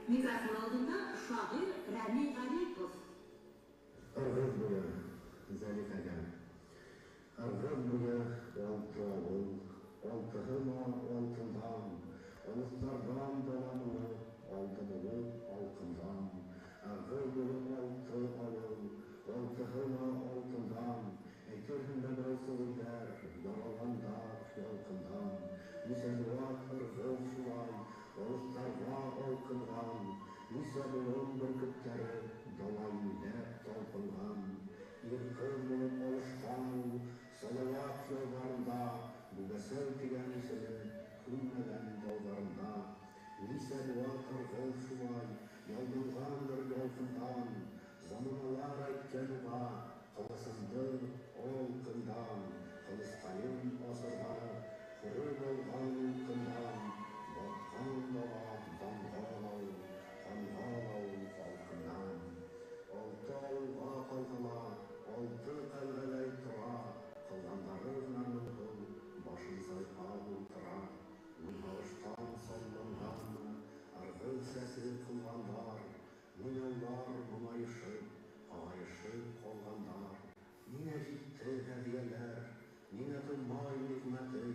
Mikrofon aldığında şair Rami Galipov. Argılmaya Zalikaga. Argılmaya oltağıl, oltağıma oltından, oluklardan dolanılı, oltağılı oltından. Argılmaya oltağıl, oltağıma oltından, ekürhünden olsuluydar, yaralandak yolkından. Müselvat ırgıl şulay, oluklarva olkından, müselvat bürkütleri, dolayıydar tolkından. Yırkılmanın oluşkan, salavat yollarında, bu besel tiganisini, künmeden dollarında. Müselvat ırgıl şulay, yaldırgandır yolkından, zamanlar etkenva, kılısındır olkından, kılıskayın asırları, kuru bolgan kından, batkan doğa damgalau, kangalau falkından. Oltu olga kalgıla, oltu kalgılay tura, kılganları narmınkıl, başın saypa ultıra. Münhaştan sallangan, argıl sesi kılganlar, münellar mumayışıp, ağayışıp kolganlar. Nine gitti hediyeler, nine tılmay nikmeti,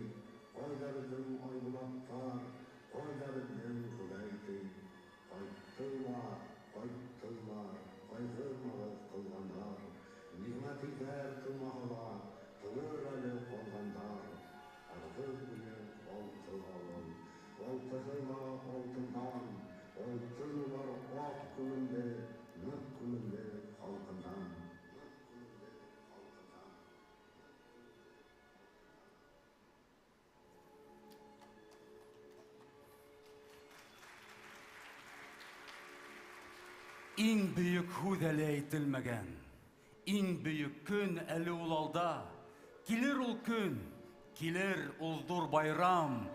koylardım aygulaklar, koylardım kudayti. Kayıttılar, kayıttılar, kaygırmalık kılganlar, nikmeti der tılmağıla, tılır alı kolganlar. Argıl bile oltu alın, oltağıma oltından, oltular ok kulünde, nık kulünde halkından. İң büyük hüd әле әйтелмәгән, иң büyük көн әле ул алда. Килер ул көн, килер ул зур байрам,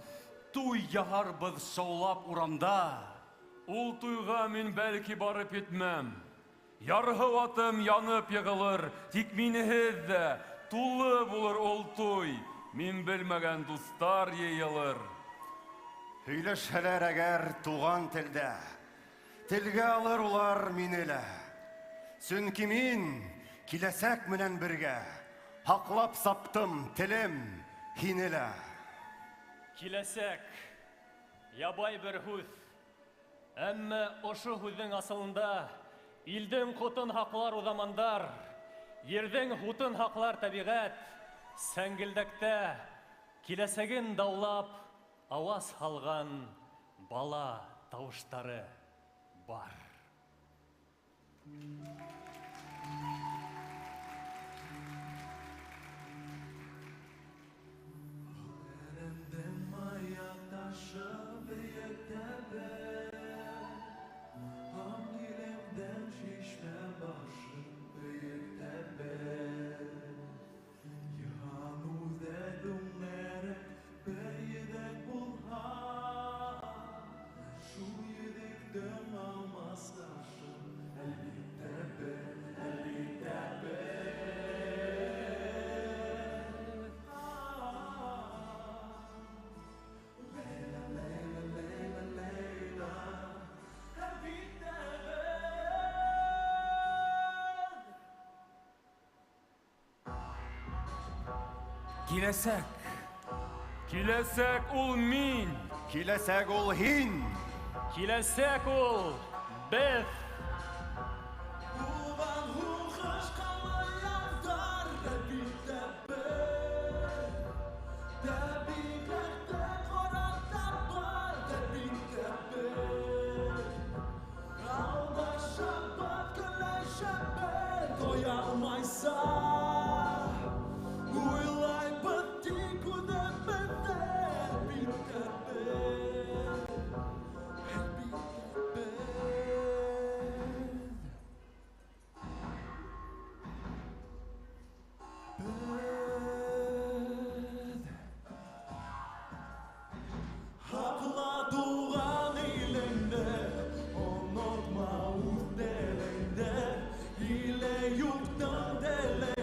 туй яһарбыз шаулап урамда. Ул туйга мин бәлки барып етмәм. Ярһы атым янып егылыр, тик минеһез дә тулы булыр ул туй. Мин белмәгән дустар йыйылыр. Һөйләшәләр әгәр туган телдә, телгә алыр улар мине лә. Сөнки мин киләсәк менән бергә, һаклап саптым телем һине лә. Киләсәк, ябай бер һүз. Әмма ошо һүзнең асылында илдең ҡотон һаҡлар уҙамандар, ерҙең һутын һаҡлар тәбиғәт, сәңгелдәктә киләсәген даулап аваз һалған бала тауыштары бар. Киләсәк, Киләсәк ул мин. Киләсәк ул һин. Киләсәк ул беҙ. Ile yuktan dele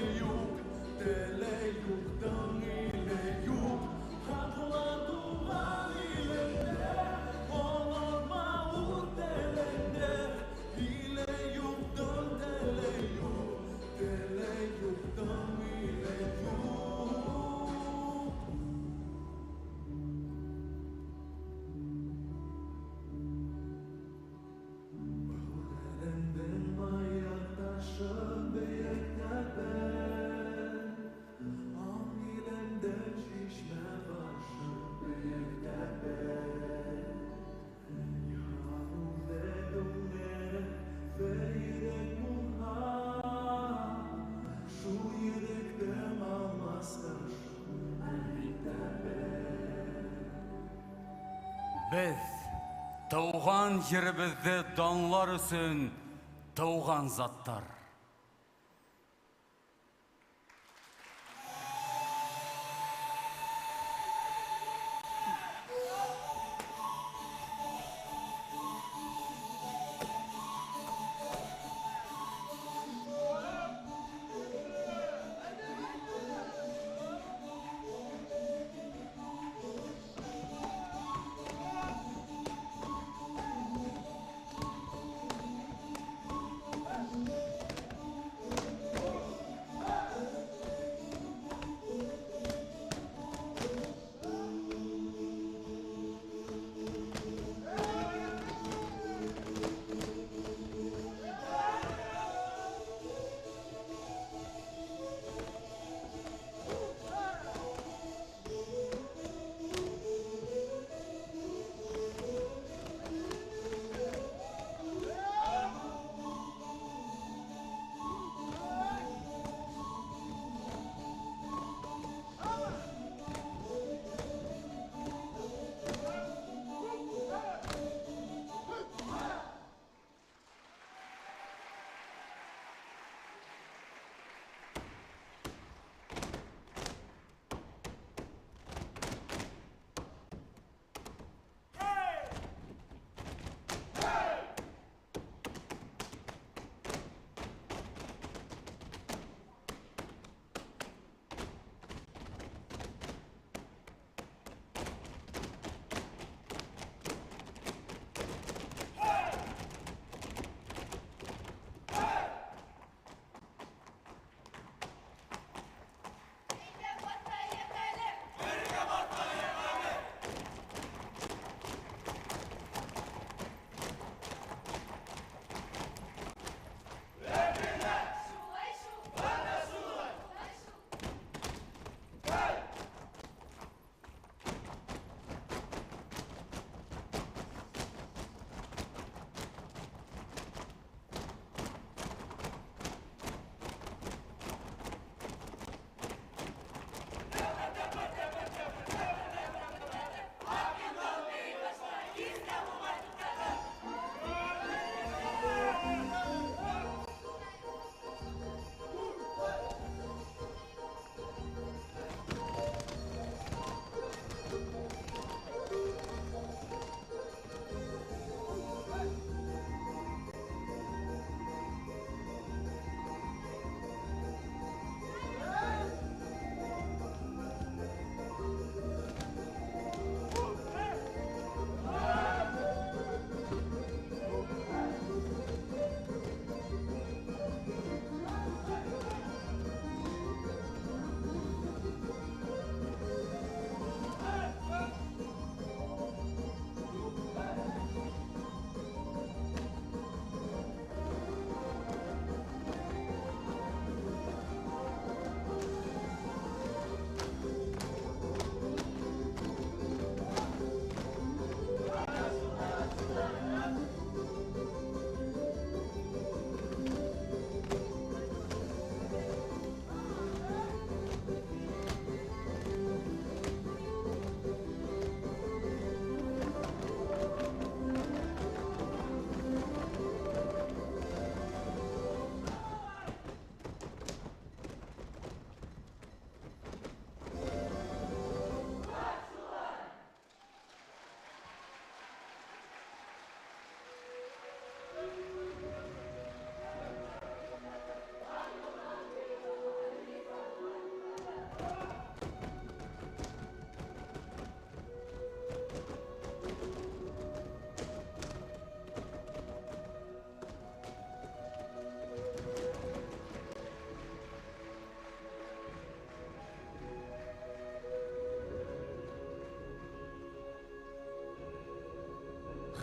Biz туған жеребезде данлар өсөн туған заттар.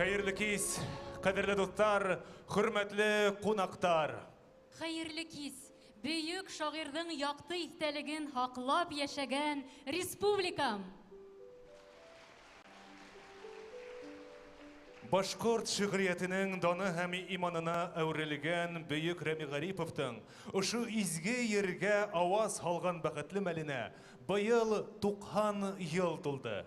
Hayırlı kis, kadirli dostlar, hürmetli konaktar. Hayırlı kis, büyük şairдің yaktı isteligin haklap yaşagan Respublikam. Башкорт шигъриятының даны һәм иманына әверелгән Бөек Рәми Гариповтың ошо изге ергә аваз һалган бәхетле мәленә быел 90 ел тулды.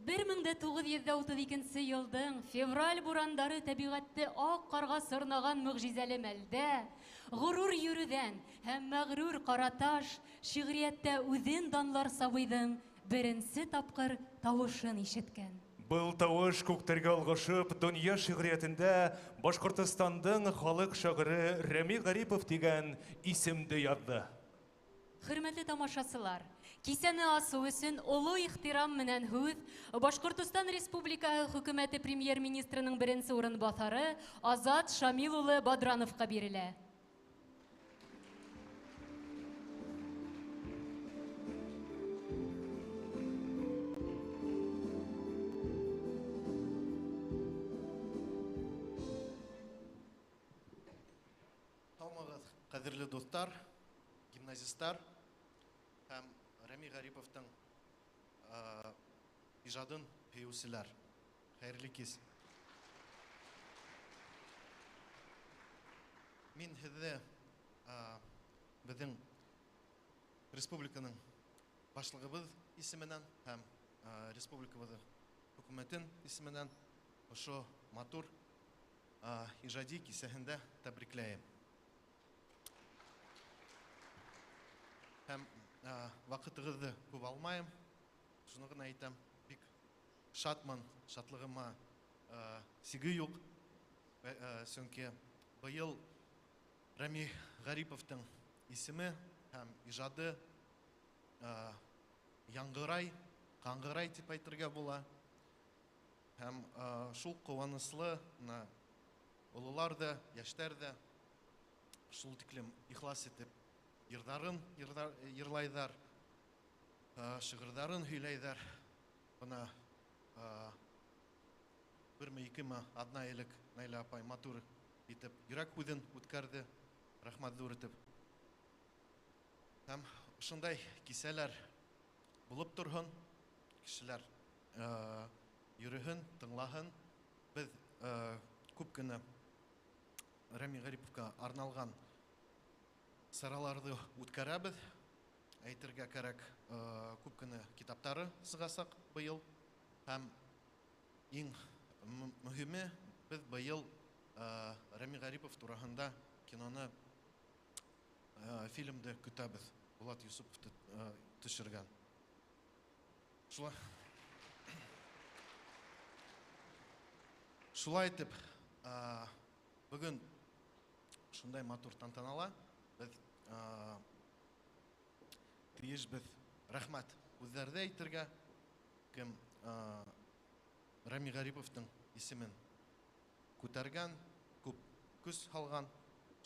1932 елдың февраль бурандары табигатьте ак карга сырнаган мөгъҗизәле мәлдә, горур йөрүдән һәм мәгърур караташ шигъриятта үзен данлар сабыйдың беренче тапкыр тавышын ишеткән. Был тавыш күктәргә алгышып, дөнья шигъриятендә Башкортостандың халык шагыйре Рәми Гарипов дигән исемде язды. Хөрмәтле тамашачылар, кисәне асу өчен олы ихтирам менән һүз Башкортстан Республикаһы Хөкүмәте премьер-министрының беренче урынбасары Азат Шамил улы Бадрановка бирелә. Саламатсыз, кадерле достар, гимназистлар һәм Рәми Гариповтың ижадын пеюсилар. Хәерле кис. Мин һеҙҙе беҙҙең республиканың башлығыбыҙ исеменән һәм республикабыҙ хөкүмәтен исеменән ошо матур ижади кисәһендә тәбрикләйем. Һәм вакытығыҙҙы күп алмайым. Шуны ғына әйтәм, бик шатман, шатлығыма сиге юҡ. Сөнки быйыл Рәми Гариповтың исеме һәм ижады яңғырай, ҡаңғырай тип әйтергә була. Һәм шул ҡыуаныслы ололар да, йәштәр дә шул тиклем ихлас итеп йырҙарын йырлайҙар, шиғырҙарын һөйләйҙәр. Бына берме икеме адна элек Найля апай матур итеп йөрәк һүҙен үткәрҙе, рәхмәт ҙур итеп. Һәм шундай кисәләр булып торһон, кешеләр йөрөһөн, тыңлаһын. Беҙ күп кенә Рәми Гариповка арналған сараларды үткәрәбеҙ. Әйтергә кәрәк, күп кенә китаптары сығасаҡ быйыл. Һәм иң мөһиме, беҙ быйыл Рәми Гарипов тураһында киноны, фильмды көтәбеҙ. Булат Юсупов төшөргән. Шулай итеп, бөгөн шундай матур тантанала беҙ тейешбеҙ рәхмәт үҙҙәрҙе әйтергә, кем Рәми Гариповтың исемен күтәргән, күп көс һалған.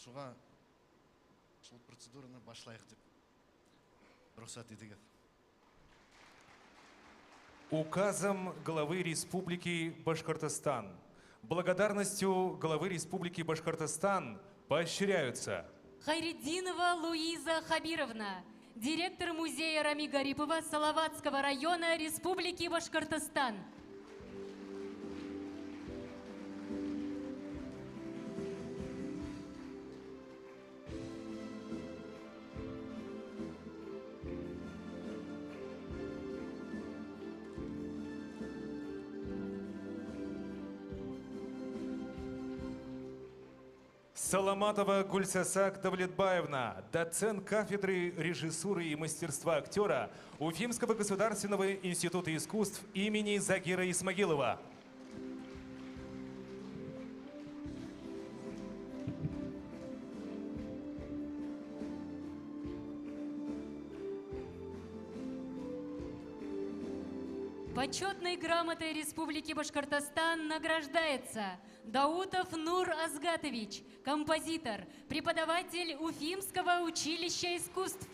Шуға шул процедураны башлайыҡ дип рөхсәт итегеҙ. Указом главы Республики Башкортостан, благодарностью главы Республики Башкортостан поощряются Хайретдинова Луиза Хабировна, директор музея Рами Гарипова Салаватского района Республики Башкортостан. Саламатова Гульсасак Давлетбаевна, доцент кафедры режиссуры и мастерства актера Уфимского государственного института искусств имени Загира Исмагилова. Почетной грамотой Республики Башкортостан награждается Даутов Нур Азгатович, композитор, преподаватель Уфимского училища искусств.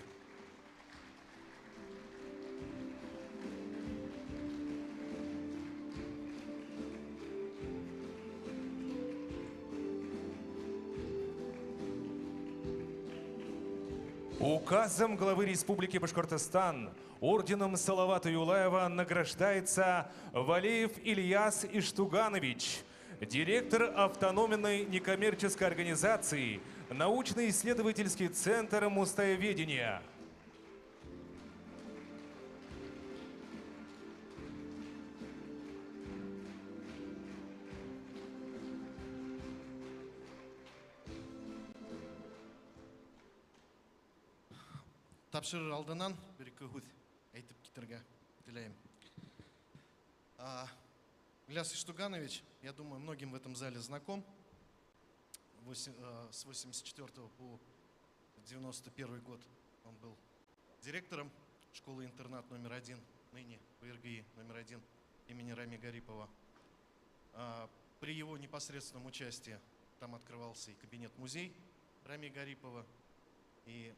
Указом главы Республики Башкортостан орденом Салавата Юлаева награждается Валеев Ильяс Иштуганович, директор автономной некоммерческой организации Научно-исследовательский центр мустоеведения. Тапшырыр алдынан бір екі сөз айтып кетерге тілеймін. Ильяс Иштуганович, я думаю, многим в этом зале знаком. С 84 по 91 год он был директором школы-интернат номер 1, ныне ВРГИ номер 1 имени Рами Гарипова. При его непосредственном участии там открывался и кабинет-музей Рами Гарипова. И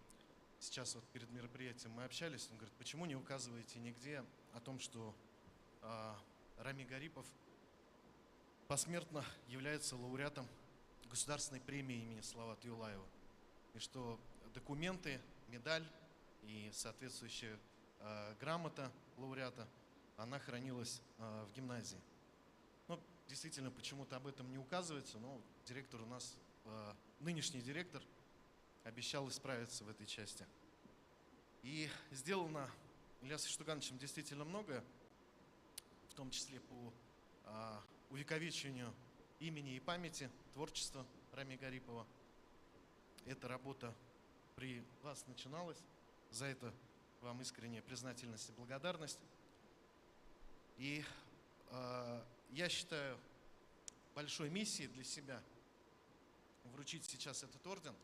сейчас вот перед мероприятием мы общались, он говорит, почему не указываете нигде о том, что Рами Гарипов посмертно является лауреатом государственной премии имени Салавата Юлаева. И что документы, медаль и соответствующая грамота лауреата, она хранилась в гимназии. Ну, действительно, почему-то об этом не указывается, но директор у нас, нынешний директор, обещал исправиться в этой части. И сделано Ильясом Иштугановичем действительно многое, в том числе по увековечению имени и памяти, творчества Рами Гарипова. Эта работа при вас начиналась. За это вам искренняя признательность и благодарность. И я считаю большой миссией для себя вручить сейчас этот орден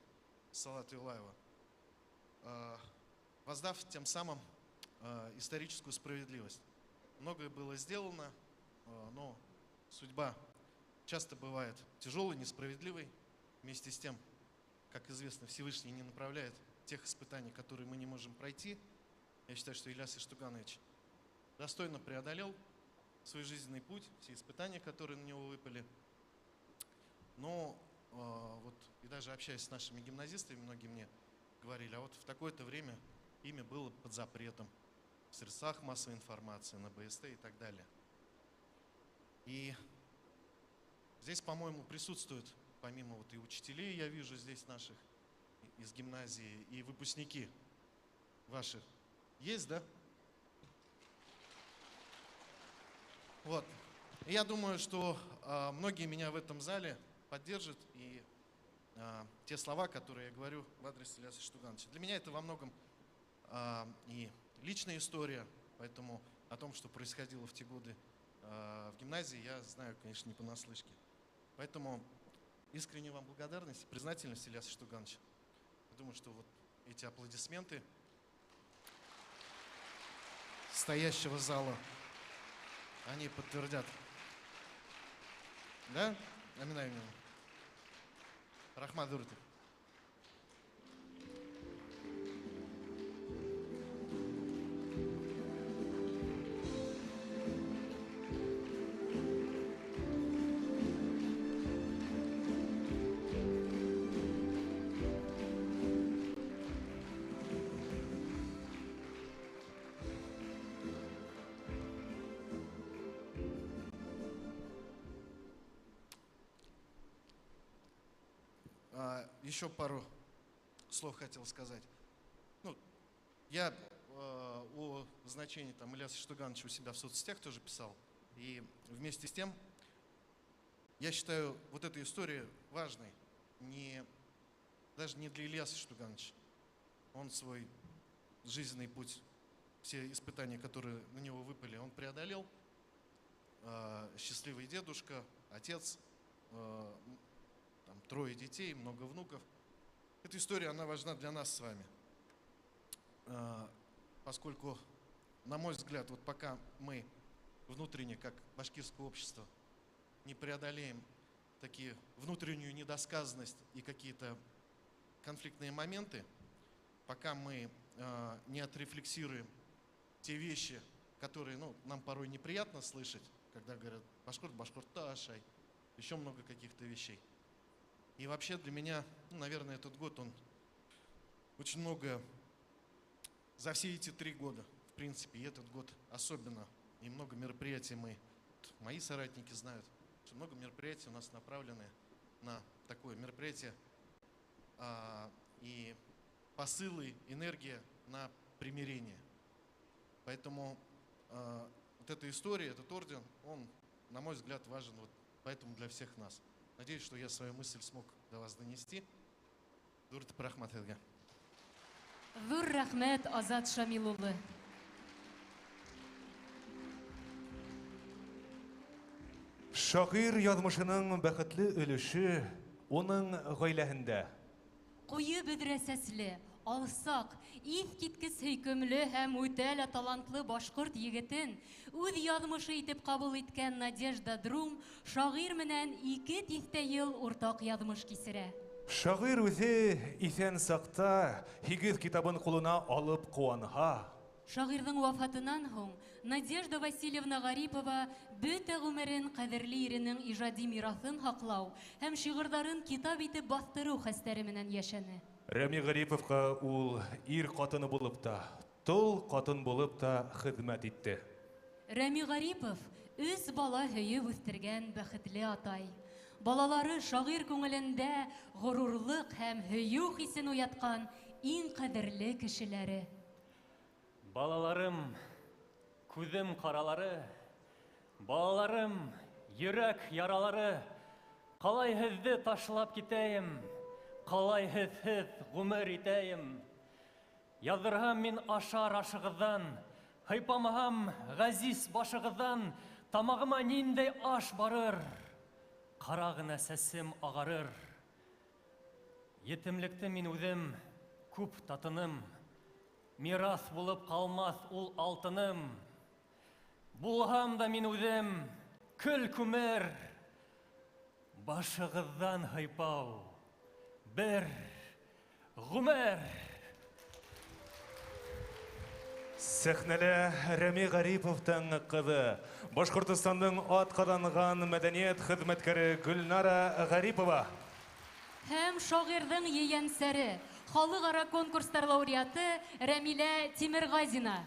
Салавата Юлаева, воздав тем самым историческую справедливость. Многое было сделано, но судьба часто бывает тяжелой, несправедливой. Вместе с тем, как известно, Всевышний не направляет тех испытаний, которые мы не можем пройти. Я считаю, что Ильяс Иштуганович достойно преодолел свой жизненный путь, все испытания, которые на него выпали. Но вот и даже общаясь с нашими гимназистами, многие мне говорили, а вот в такое-то время имя было под запретом в средствах массовой информации, на БСТ и так далее. И здесь, по-моему, присутствуют, помимо вот и учителей, я вижу здесь наших из гимназии, и выпускники ваших. Есть, да? Вот. И я думаю, что многие меня в этом зале поддержат, и те слова, которые я говорю в адрес Ильяса Иштугановича. Для меня это во многом и личная история, поэтому о том, что происходило в те годы в гимназии, я знаю, конечно, не понаслышке. Поэтому искренне вам благодарность и признательность, Ильяс Иштуганович. Я думаю, что вот эти аплодисменты стоящего зала, они подтвердят. Да? Амина Амина. Рахмат Дуртов. Еще пару слов хотел сказать. Ну, я о значении там Ильяса Иштугановича у себя в соцсетях тоже писал. И вместе с тем, я считаю вот эту историю важной. Даже не для Ильяса Иштугановича. Он свой жизненный путь, все испытания, которые на него выпали, он преодолел. Счастливый дедушка, отец, там, 3 детей, много внуков. Эта история, она важна для нас с вами. Поскольку, на мой взгляд, вот пока мы внутренне, как башкирское общество, не преодолеем такие внутреннюю недосказанность и какие-то конфликтные моменты, пока мы не отрефлексируем те вещи, которые нам порой неприятно слышать, когда говорят «башкорт, башкорташай», еще много каких-то вещей. И вообще для меня, наверное, этот год, он очень много за все эти 3 года, в принципе, и этот год особенно, и много мероприятий мои соратники знают, что много мероприятий у нас направлены на такое мероприятие и посылы, энергия на примирение. Поэтому вот эта история, этот орден, он, на мой взгляд, важен вот поэтому для всех нас. Надеюсь, что я свою мысль смог до вас донести. Дурт рахмат Элге. Зур рәхмәт, Азат Шамил улы. Шагыйрь язмышының бәхетле өлеше оның гаиләһендә. Куе бөдрәсәсле, алсак, ис киткес хөйкемле һәм үтәлә талантлы башкорт егетен үз язмышы итеп кабул иткән Надежда Друм шагыйрь менән 2 тистә ел уртак язмыш кисерә. Шагыйрь үзе исән сакта 8 китабын кулына алып куанха. Шагыйрьнең вафатынан һуң Надежда Васильевна Гарипова бөтә гомерен кадерле иренең иҗади мирасын хаклау һәм шигырьләрен китап итеп бастыру хәстәре менән яшәне. Рәми Гариповка ул ир катыны булып та, тол катын булып та хезмәт итте. Рәми Гарипов үз бала һөеп үстергән бәхетле атай. Балалары шагыйрь күңелендә горурлык һәм һөю хисен уяткан иң кадерле кешеләре. Балаларым, күзем каралары, балаларым, йөрәк яралары, калай һезде ташлап китәем, калай һезһез гомер итәем. Яздырһам мин ашар ашыгыздан, һыйпамаһам газиз башыгыздан, тамагыма ниндәй аш барыр, кара гына сәсем агарыр. Етемлекте мин үҙем күп татыным, мирас булып калмас ул алтыным. Булһам да мин үҙем көл күмер, башығыҙҙан һыйпау, бер ғүмер. Сәхнәлә Рәми Гариповтың кызы, Башкортостандың атҡаҙанған мәдәниәт хеҙмәткәре Гөлнара Гарипова. Һәм шагыйрьнең ейәнсәре, халыкара конкурстар лауреаты Рәмилә Тимергазина.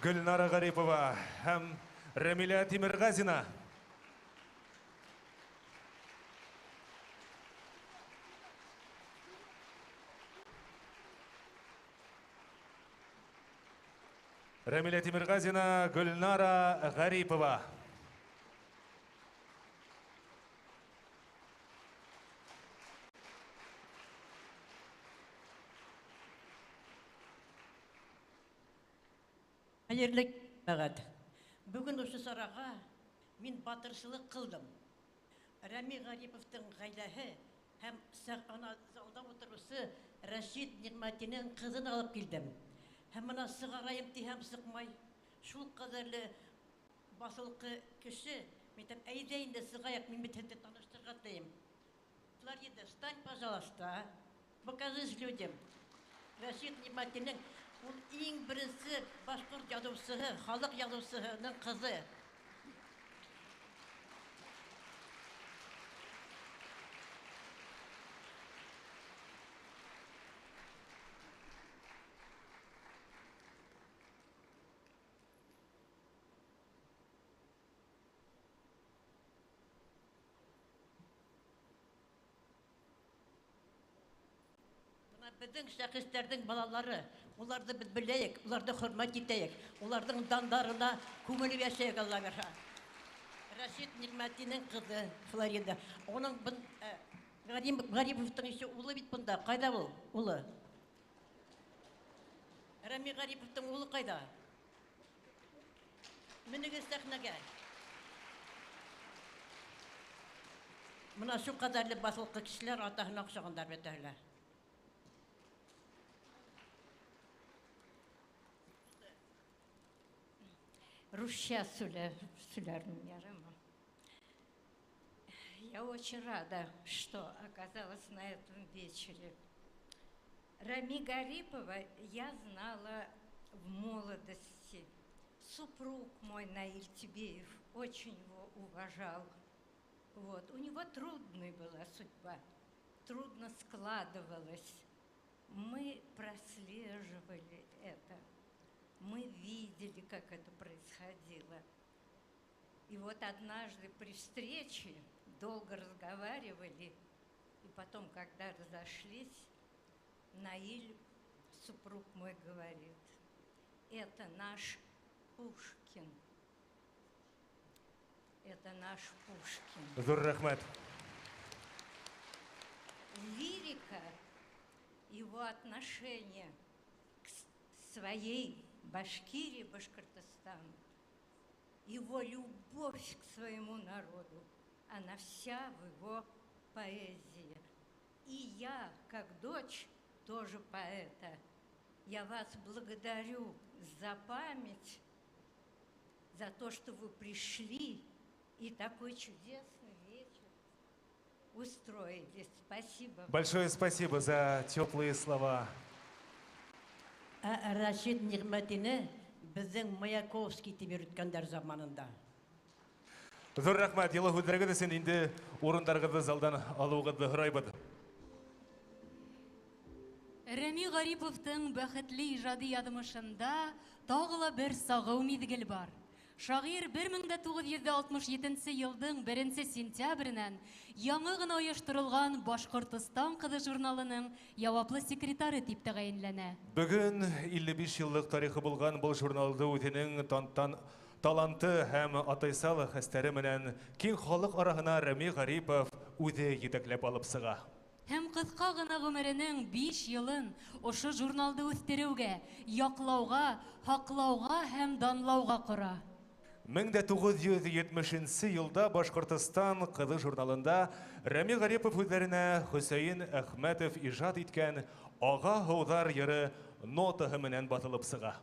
Гүлнара Гарипова һәм Рәмилә Тимергазина. Рәмилә Тимергазина, Гүлнара Гарипова. Хәерле мәгәт. Бүген ошо сарага мин батырчылык кылдым. Рәми Гариповтың гаиләһе һәм ана залда утыручы Рәшид Нигъмәтинең кызын алып килдем. Һәм менә сыгарайым тиһәм сыкмай. Шул кадәрле басылкы кеше, мәйтәм, әйдә инде сыгаяк, мин бит һене таныштырырга телим. Флорида, встань, пожалуйста. Покажись людям. Рәшид Нигъмәтинең ул иң беренче башкорт язучысы, халык язучысының кызы. Безнең шәхесләрнең балалары, уларды без беләек, уларды хөрмәт итәек, уларның дандарына күмелеп яшәек, Алла бирһә. Рәшид Нигъмәтинең кызы Флорида. Оның Гариповтың ише улы бит бунда. Кайда ул? Улы. Рәми Гариповтың улы кайда? Менегез сәхнәгә. Менә шу кадәрле басылкы кешеләр атаһына охшагандар бит әле. Русча Сулярным Ярема. Я очень рада, что оказалась на этом вечере. Рами Гарипова я знала в молодости. Супруг мой Наиль Тибеев очень его уважал. Вот. У него трудная была судьба, трудно складывалась. Мы прослеживали это. Мы видели, как это происходило. И вот однажды при встрече долго разговаривали, и потом, когда разошлись, Наиль, супруг мой, говорит: это наш Пушкин. Это наш Пушкин. Зур рәхмәт. Лирика, его отношение к своей Башкирии, Башкортостану, его любовь к своему народу, она вся в его поэзии. И я, как дочь тоже поэта, я вас благодарю за память, за то, что вы пришли и такой чудесный вечер устроили. Спасибо. Большое спасибо за теплые слова. Рәшид Нигъмәтине безнең Маяковский дип йөрткәннәр заманында. Зур рәхмәт, елы хүдәргә дәсен инде урындарыгызды залдан алуыгызды һорайбыз. Рәми Гариповтың бәхетле иҗади язмышында тагыла бер сагыу мизгел бар. Шагыйрь 1967 елның 1 сентябреннән яңа гына оештырылган Башкортстан кызы журналының яваплы секретары дип тәгаенләнә. Бүген 55 еллык тарихы булган бұл журналды үзенең таланты һәм атайсал хәстәре менән киң халык араһына Рәми Гарипов үзе җитәкләп алып сыга. Һәм кыска гына гомеренең 5 елын ошо журналды үстерүгә, яклауга, хаклауга һәм данлауга кора. 1970 елда Башкортстан кызы журналында Рәми Гарипов үзләренә Хөсәен Әхмәтов иҗат иткән Ага һыуҙар йыры нотаһы менән батылып сыга.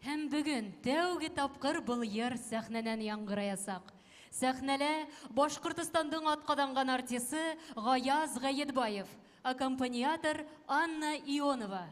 Һәм бүген тәүге тапкыр был йыр сәхнәнән яңгыраясак. Сәхнәлә Башкортстандың аткаданган артисы Гаяз Гаетбаев, аккомпаниатор Анна Ионова.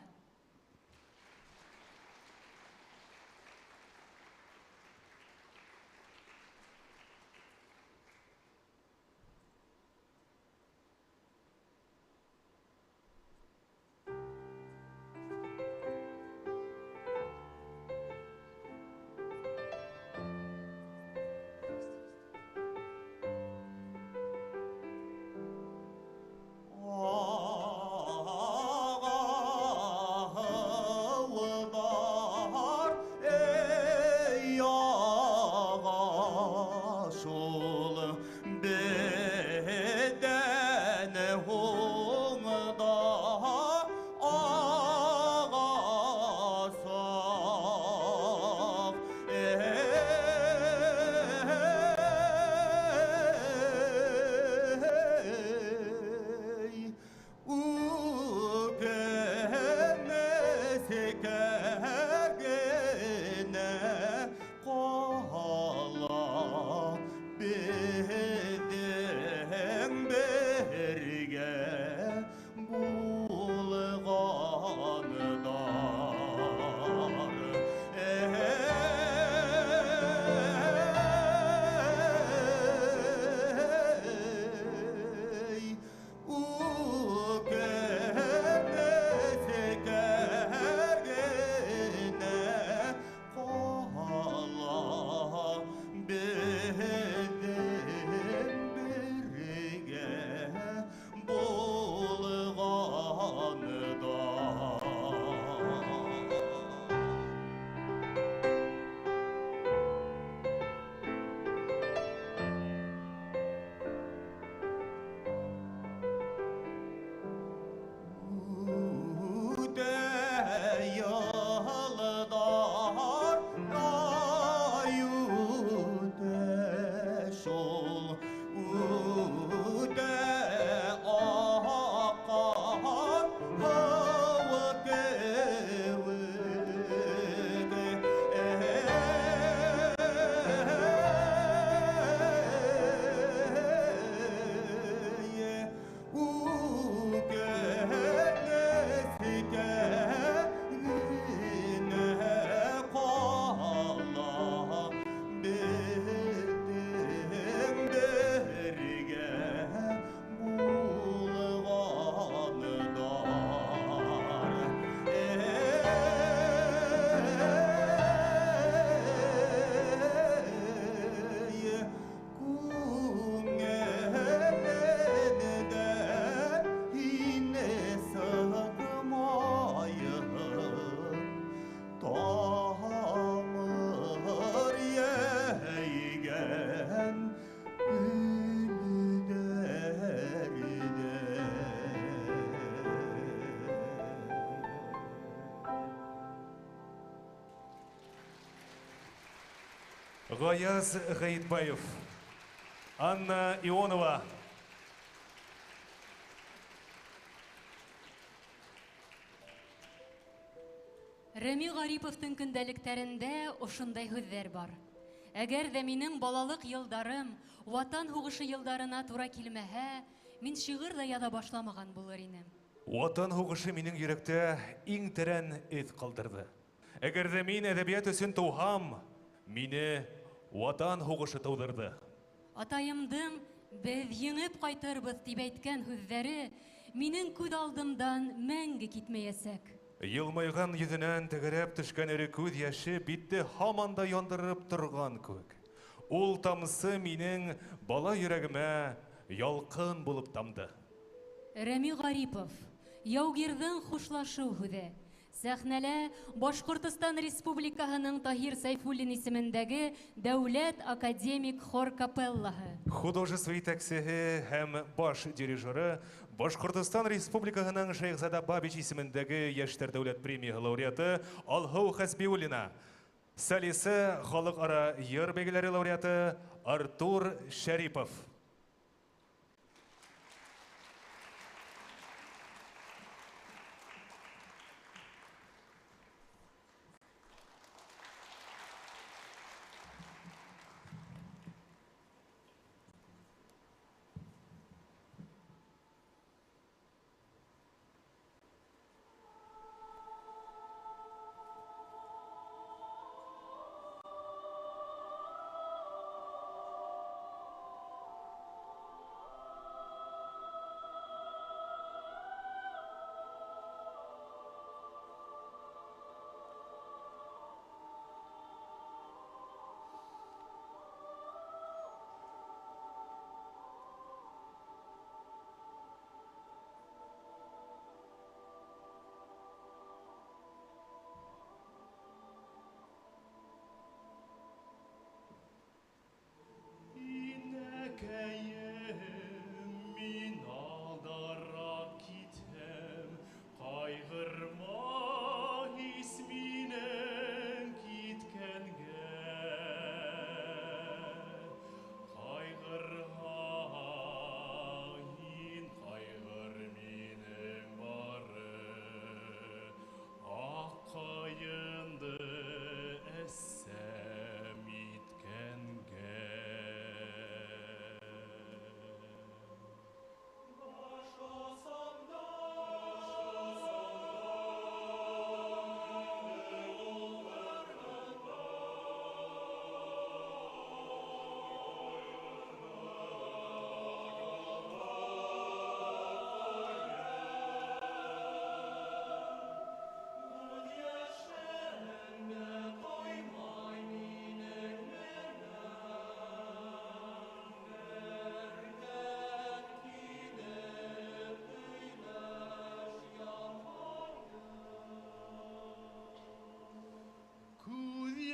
Гаяз Гаитбаев, Анна Ионова. Рәми Гариповтың көндәлектәрендә ошондай һүҙҙәр бар. Әгәр ҙә минең балалык йылдарым Ватан һуғышы йылдарына тура килмәһә, мин шиғыр да яҙа башламаған булыр инем. Ватан һуғышы минең йөрәктә иң тәрән эҙ ҡалдырҙы. Әгәр ҙә мин әҙәбиәт өсөн тыуһам, мине Ватан һуғышы тыуҙырҙы. Атайымдың «Беҙ еңеп ҡайтырбыҙ» тип әйткән һүҙҙәре минең күҙ алдымдан мәңге китмәйәсәк. Йылмайған йөҙөнән тәгәрәп төшкән эре күҙ йәше битте һаман да яндырып торған кеүек. Ул тамсы минең бала йөрәгемә ялҡын булып тамды. Рәми Гарипов, яугирҙың хушлашыу һүҙе. Сәхнәлә Башҡортостан Республикаһының Таһир Сайфуллин исемендәге Дәүләт академик хор капеллаһы. Художество етәксеһе һәм баш дирижеры Башҡортостан Республикаһының Шәйхзада Бабич исемендәге Йәштәр дәүләт премияһы лауреаты Алһыу Хәсбиуллина. Солисы халыҡ-ара йыр бәйгеләре лауреаты Артур Шәрипов.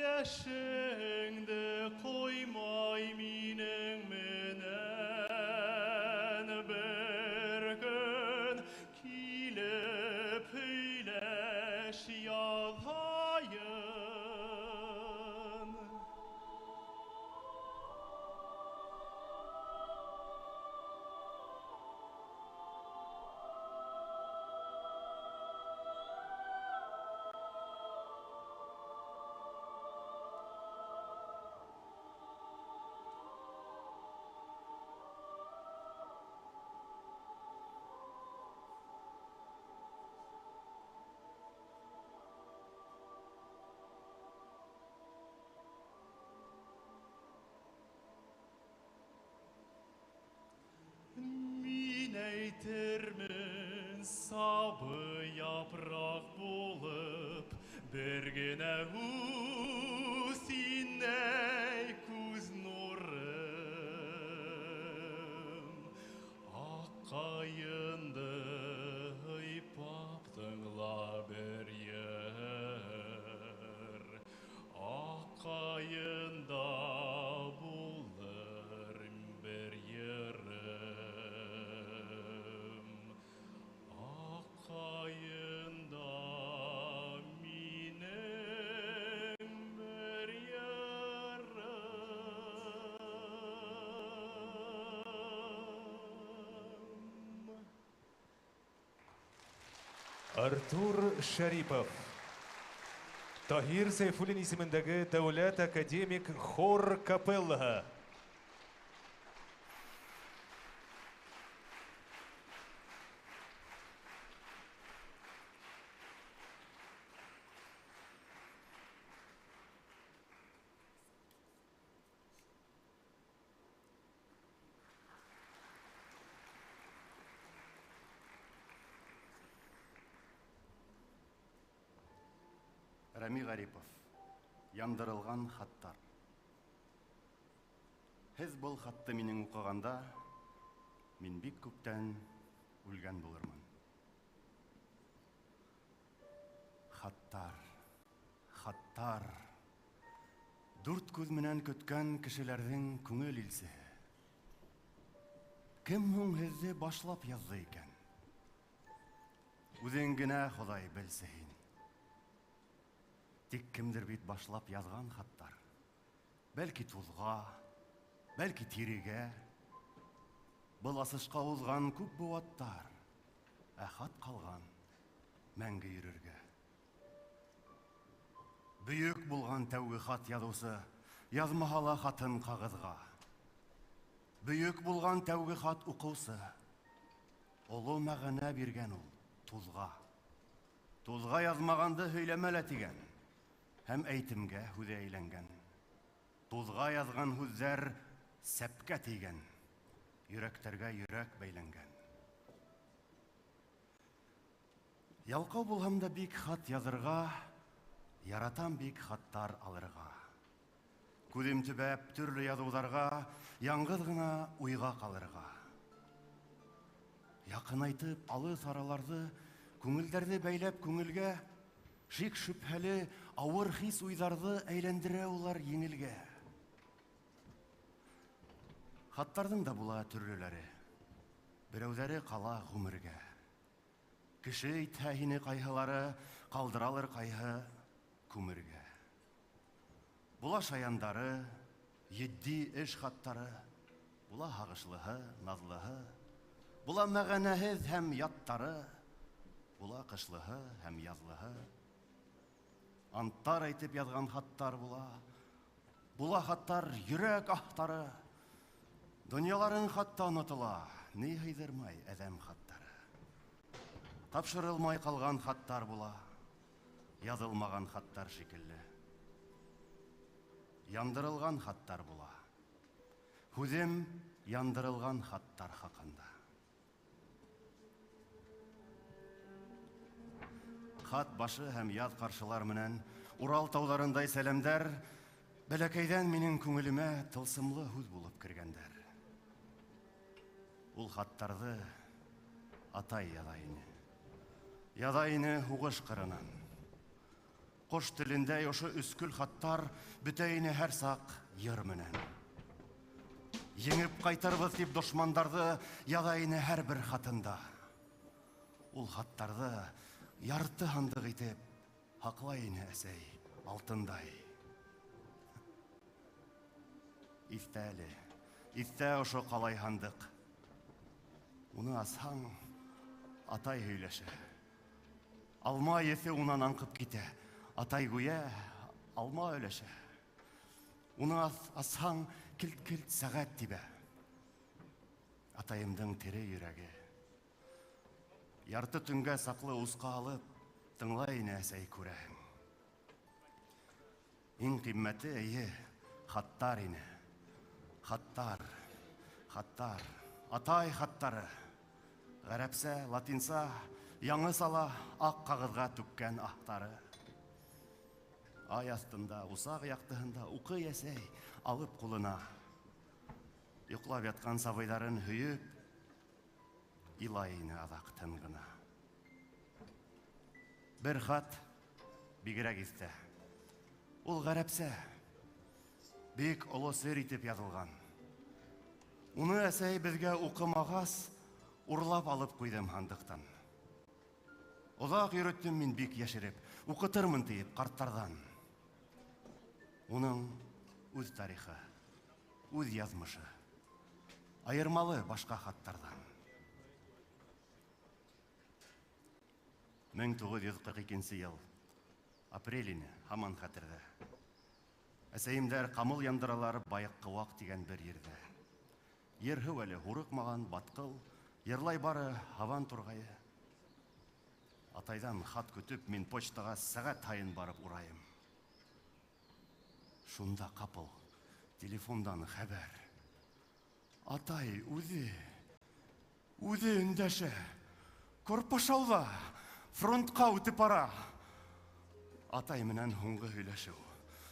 Yaşыңды қоймай менің менен бір күн келіп өйләш язайын. Мин әйтермен сабы япрақ болып, бір генә синәй күз нурым. Аққайынды ыйпап тыңла бір йыр, аққайында булыр бір йырым. Аққайында минең Артур Шарипов. Тахир Сайфуллин исемендәге Дәүләт академик хор капеллаһы. Рәми Гарипов. Яндырылган хаттар. Һез был хатты минең укыганда, мин бик күптән үлгән булырмын. Хаттар, хаттар. Дүрт күз менән көткән кешеләрнең күңел илсе. Кем һуң һезне башлап язды икән? Үзең генә Ходай белсен. Тик кемдер бит башлап язган хаттар. Бәлки тузга, бәлки тирегә. Был асышка узган күп буаттар. Ә хат калган мәңге йөрергә. Бөек булган тәүге хат язусы, язмаһала хатын кагызга. Бөек булган тәүге хат укусы, олы мәгънә биргән ул тузга. Тузга язмаганды һөйләмәлә тигән. Һәм әйтемгә һүзе әйләнгән. Тузга язган һүзләр сәпкә тигән. Йөрәктәргә йөрәк бәйләнгән. Ялкау булһам да бик хат язырга, яратам бик хаттар алырга. Күзем төбәп төрле язуларга, яңгыз гына уйга калырга. Якынайтып алыс араларны, күңелләрне бәйләп күңелгә, шик шөбһәле авыр хис уйларны әйләндерә улар еңелгә. Хаттарның да була төрлеләре. Берәүләре кала гомергә. Кеше әйтһә һине кайһылары калдыралыр кайһы күмергә. Була шаяндары, 7 эш хаттары, була һагышлыһы, назлыһы, була мәгънәһез һәм яттары, була кышлыһы һәм язлыһы. Анттар әйтеп язган хаттар була. Була хаттар йөрәк ахтары. Дөньяларын хатта онытыла, ни һыйдырмай әдәм хаттары. Тапшырылмай калган хаттар була, язылмаган хаттар шикелле. Яндырылган хаттар була. Хүзем яндырылган хаттар хакында. Хат башы һәм яз каршылар менән Урал тауларындай сәламдәр бәләкәйдән минең күңелемә тылсымлы һүз булып кергәндәр. Ул хаттарҙы атай яҙа ине. Яҙа ине һуғыш ҡырынан. Ҡош телендә ошо өскөл хаттар бөтә ине һәр саҡ йыр менән. Еңеп ҡайтырбыҙ тип дошмандарҙы яҙа ине һәр бер хатында. Ул хаттарҙы ярты һандыҡ итеп һаҡлай ине әсәй алтындай. Иҫтә әле, иҫтә ошо ҡалай һандыҡ. Уны асһаң, атай һөйләшә. Алма еҫе унан аңҡып китә. Атай гүя, алма өләшә. Уны асһаң, килт-килт сәғәт тибә. Атайымдың тере йөрәге. Ярты төнгә саҡлы усҡа алып, тыңлай ине әсәй күрәһең. Иң ҡиммәте эйе, хаттар ине. Хаттар, хаттар, атай хаттары. Ғәрәпсә, латинса, яңы сала аҡ ҡағыҙға түккән аһтары. Ай астында, усаҡ яҡтыһында уҡый әсәй алып ҡулына. Йоҡлап ятҡан сабыйҙарын һөйөп, илай ине аҙаҡ тын ғына. Бер хат бигерәк иҫтә. Ул ғәрәпсә, бик оло сер итеп яҙылған. Уны әсәй беҙгә уҡымағас, урлап алып ҡуйҙым һандыҡтан. Оҙаҡ йөрөттөм мин бик йәшереп, уҡытырмын тиеп ҡарттарҙан. Уның үҙ тарихы, үҙ яҙмышы, айырмалы башҡа хаттарҙан. 1942 ел. Апреліне, хаман қатырды. Әсәйімдер қамыл яндыралары байыққы уақ деген бір ерді. Ерхі әлі хұрық маған батқыл, ерлай бары хаван тұрғайы. Атайдан хат көтіп, мен почтаға сағат тайын барып ұрайым. Шунда қапыл, телефондан хәбәр. Атай, үзе үндәші, Корпашауда, фронтқа өтіп ара. Атай менен хуңғы хүйләшеу.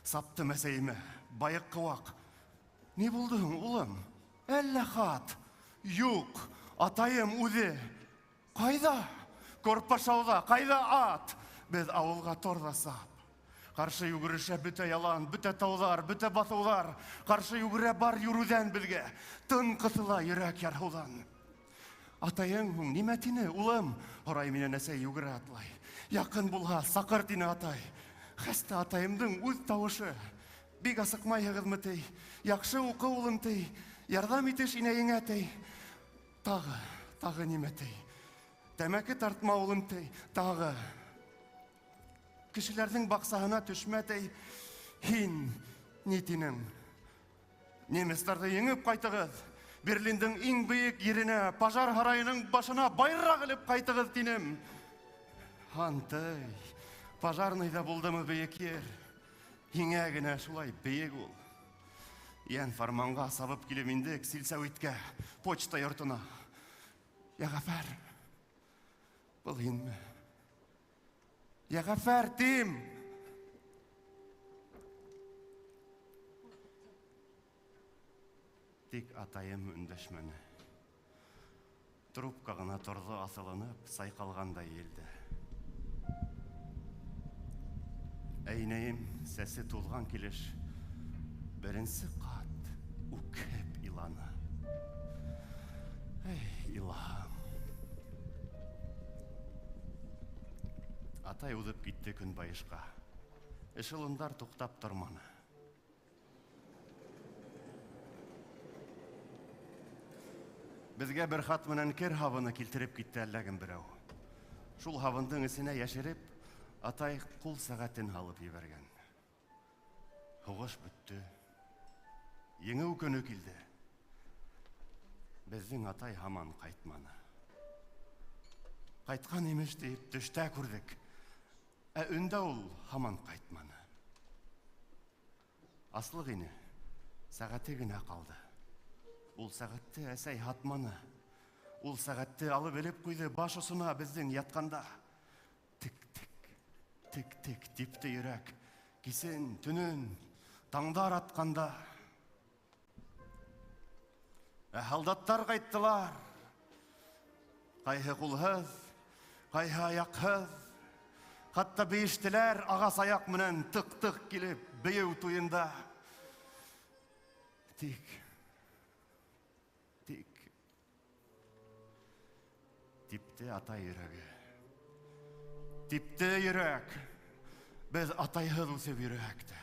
Сапты мәсәйіме, байыққы уақ. Не болдың, ұлым? Әлі хат. Юқ, атайым үзе. Қайда? Корпашауда, қайда ат? Біз ауылға торда сап. Қаршы югіріше бүті ялан, бүті таулар, бүті батулар. Қаршы югіре бар юруден білге. Тын қытыла юрек ярхудан. Атайың хуң, неметіні, ұлым? Орай менен әсәй югіре атлай. Яқын бұлға, сақыр тіні атай. Қәсті атайымдың өз тауышы. Бек асықмай ағызмытей. Яқшы ұқы ұлымтей. Ярдам етеш инәйің әтей. Тағы неметей. Тәмәкі тартма ұлымтей. Тағы. Кішілердің бақсағына түшметей. Хин нетінің. Неместарды еңіп қайтығыз. Берлиндің ең бейік еріне, пажар харайының башына байрақ іліп қайтығыз тінім. Хантай, пажарныйда болдымы бейік ер. Еңәгіне шулай бейік ол. Ян фарманға сабып келеміндік сілсәуетке, почта йортына. Яғафәр, бұл енмі? Яғафәр, тим! Тик атайым үндәшмәне. Трубка ғына торды асылынып, сайқалғандай елді. Әйнәйім сәсі тулған келеш, бірінсі қат, үкіп иланы. Илам. Атай ұдып кетті күн байышқа. Эшелондар тоқтап тұрманы. Бізге бір хат менен кер хавыны келтіріп кетті әлләгін бірәу. Шул хавындың ісіне яшеріп, атай құл сағатын алып еберген. Хуғыш бүтті. Еңі үкіні келді. Біздің атай хаман қайтманы. Қайтқан емеш дейіп түшті көрдік. Үнді ол хаман қайтманы. Аслық ені сағаты гіне қалды. Ул сағатты әсәй хатманы. Ул сағатты алып еліп қойды баш ұсына біздің ятқанда. Тик-тик депті үйрек. Кесен, түнін, таңдар атқанда. Халдаттар қайттылар. Қайғы құлғыз, қайғы аяқғыз. Қатта бейіштілер ағас аяқ мінен тұқ-тұқ келіп бейеу туйында. Типті атай үйрегі. Типті үйрек. Біз атайғыз өсіп үйректі.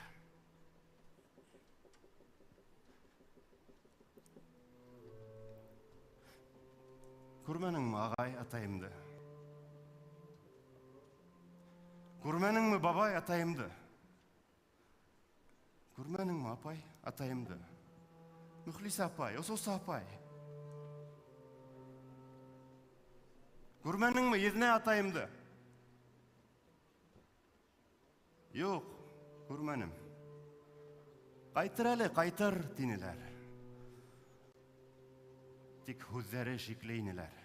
Көрменің ме ағай атайымды? Көрменің ме бабай атайымды? Көрменің ме апай атайымды? Мүхлис апай, ососы апай. Көрменің ме езіне атайымды? Йоқ, көрменім. Қайтыр әлі, қайтыр дейнілер. Тик көздері шеклейнілер.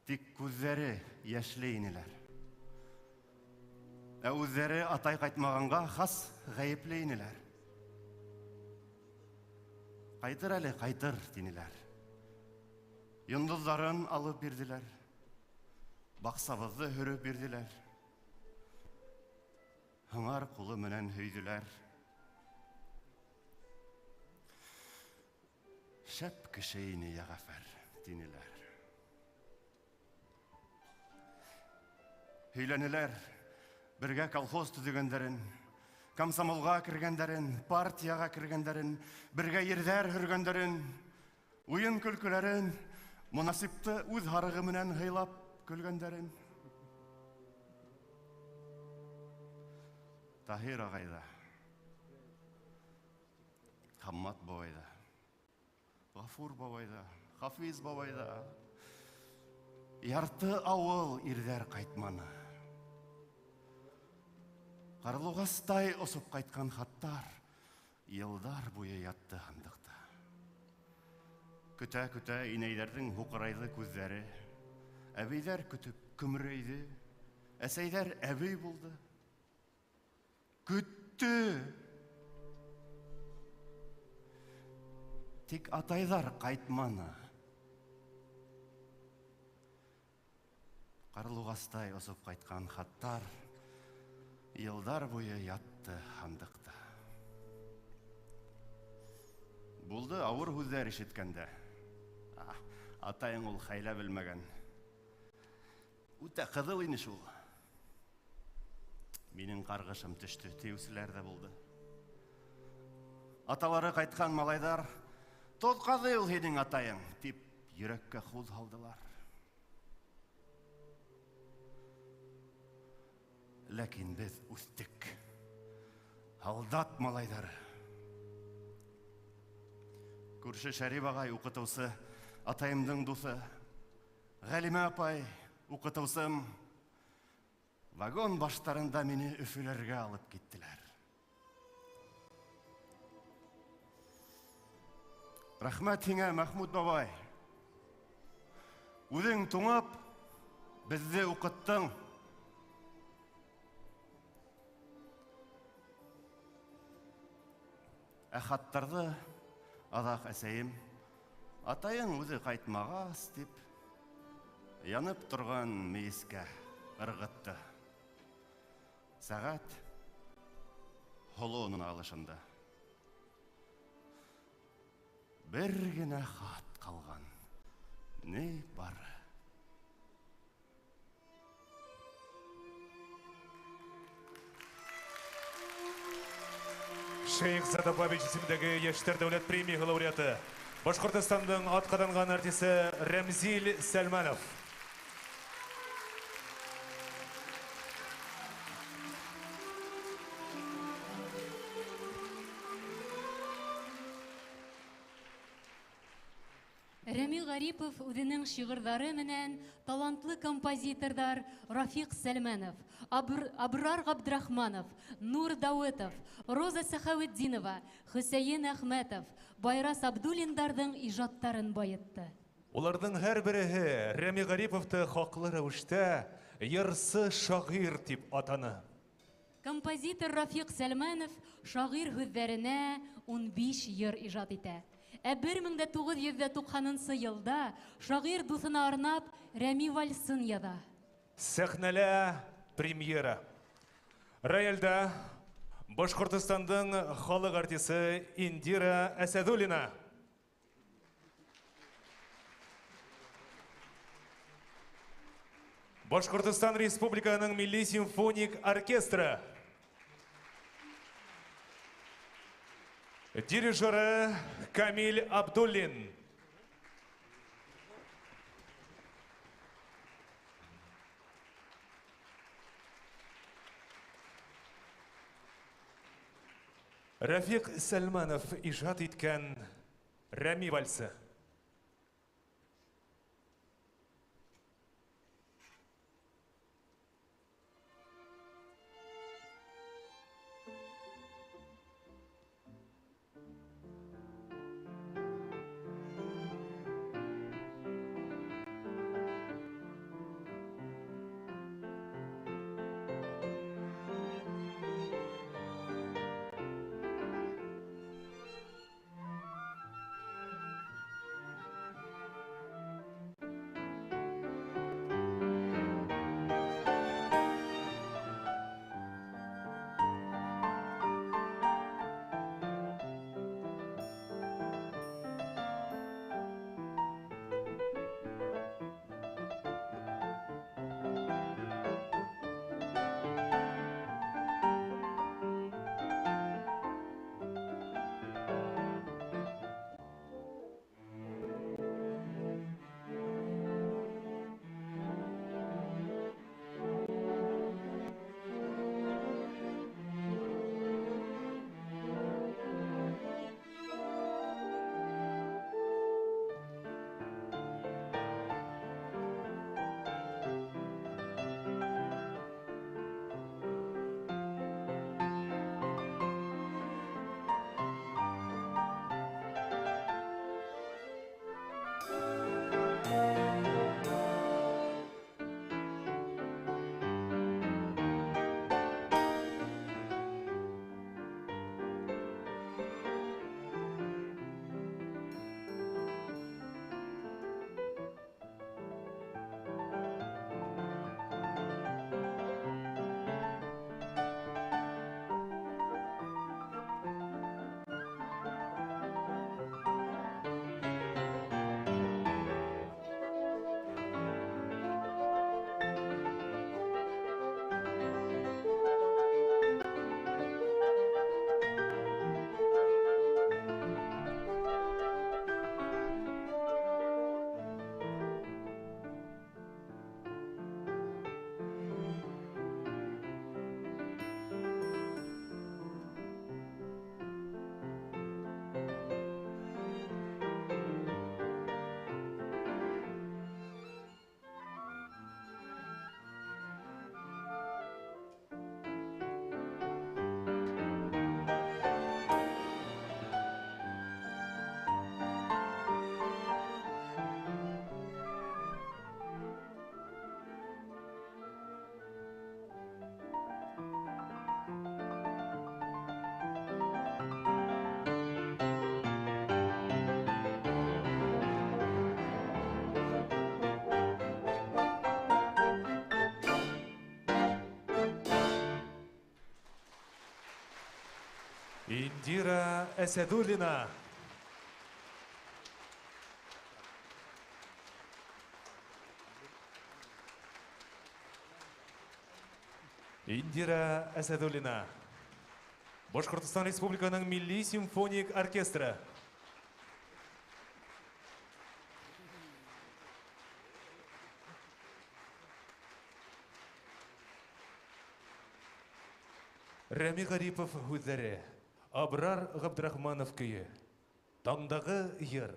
Тик көздері яшлейнілер. Өздері атай қайтмағанға қас ғайыплейнілер. Қайтыр әлі, қайтыр дейнілер. Йондыздарын алып берділер. Бақсабызды хүріп берділер. Хыңар құлы менен хөйділер. Шәп кішейіне яғафәр дейнілер. Хөйленілер, бірге колхоз түзігендерін, комсомолға кіргендерін, партияға кіргендерін, бірге ердер хүргендерін, ойын күлкілерін, мұнасипті өз харығы менен ғайлап көлгендерін. Таһир ағайда, Хаммат бабайда, Гафур бабайда, Хафиз бабайда, ярты ауыл ирдер қайтманы. Қарлуғастай осып қайтқан хаттар, елдар бойы ятты хандықта. Күтә-күтә инәйлердің хуқырайлы көздері, әбейлер күтіп күмірейді, әсәйлер әбей болды. Күтті. Тик атайлар қайтманы. Қарлуғастай осып қайтқан хаттар, елдар бойы ятты хандықта. Булды ауыр хүздер ишеткенде. Атайың ул хайла білмеген. Үтә қызыл ине шул. Менің қарғышым түшті, теусілер де болды. Аталары қайтқан малайдар, «Тотқазы ул хенің атайың», деп жүрекке хуз алдылар. Ләкин біз үстік. Алдат малайдары. Күрші Шәриб ағай оқытусы, атайымдың дусы, Ғалима апай оқытусым, вагон баштарында мені үфілерге алып кеттілер. Рахмет еңе, Махмуд бабай. Үдің туңып, бізді оқыттың. Хаттарды адақ әсейім, атайың өзі қайтмағас деп, янып тұрған мейіске ырғытты. Сағат холы оның алышында. Бір генә хат қалған. Не бары? Шейх Задабабич исемдәге Яшьтәр дәүләт премия лауреаты, Башкортстанның атқаданған артисі Рәмзил Сәлманов. Рәми Гарипов үҙенең шиғырҙары менән талантлы композитордар Рафиҡ Сәлмәнов, Абрар Ғабдрахманов, Нур Дауытов, Роза Сәхәүетдинова, Хөсәйен Әхмәтов, Байрас Абдуллиндарҙың ижадтарын байытты. Уларҙың һәр береһе Рәми Гариповты хаҡлы рәүештә йырсы шағир тип атаны. Композитор Рафиҡ Сәлмәнов шағир һүҙҙәренә 15 йыр ижад итә. 1990 йылда шағир дуҫына арнап Рәми вальсын яҙа. Сәхнәлә премьера. Рояльда Башҡортостандың халыҡ артисы Индира Әсәҙуллина. Башҡортостан Республиканың Милли симфоник оркестры. Дирижеры Камиль Абдуллин. Рафиқ Сәлманов ижад иткән Рәми вальсы. Индира Әсәдуллина. Индира Әсәдуллина. Башкортстан Республиканың Милли симфоник оркестры. Рәми Гарипов хүҙҙәре. Абрар Ғабдрахманов көйө. Таңдағы йыр.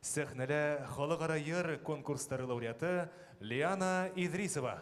Сәхнәлә халыҡара йыр конкурстары лауреаты Лиана Идрисова.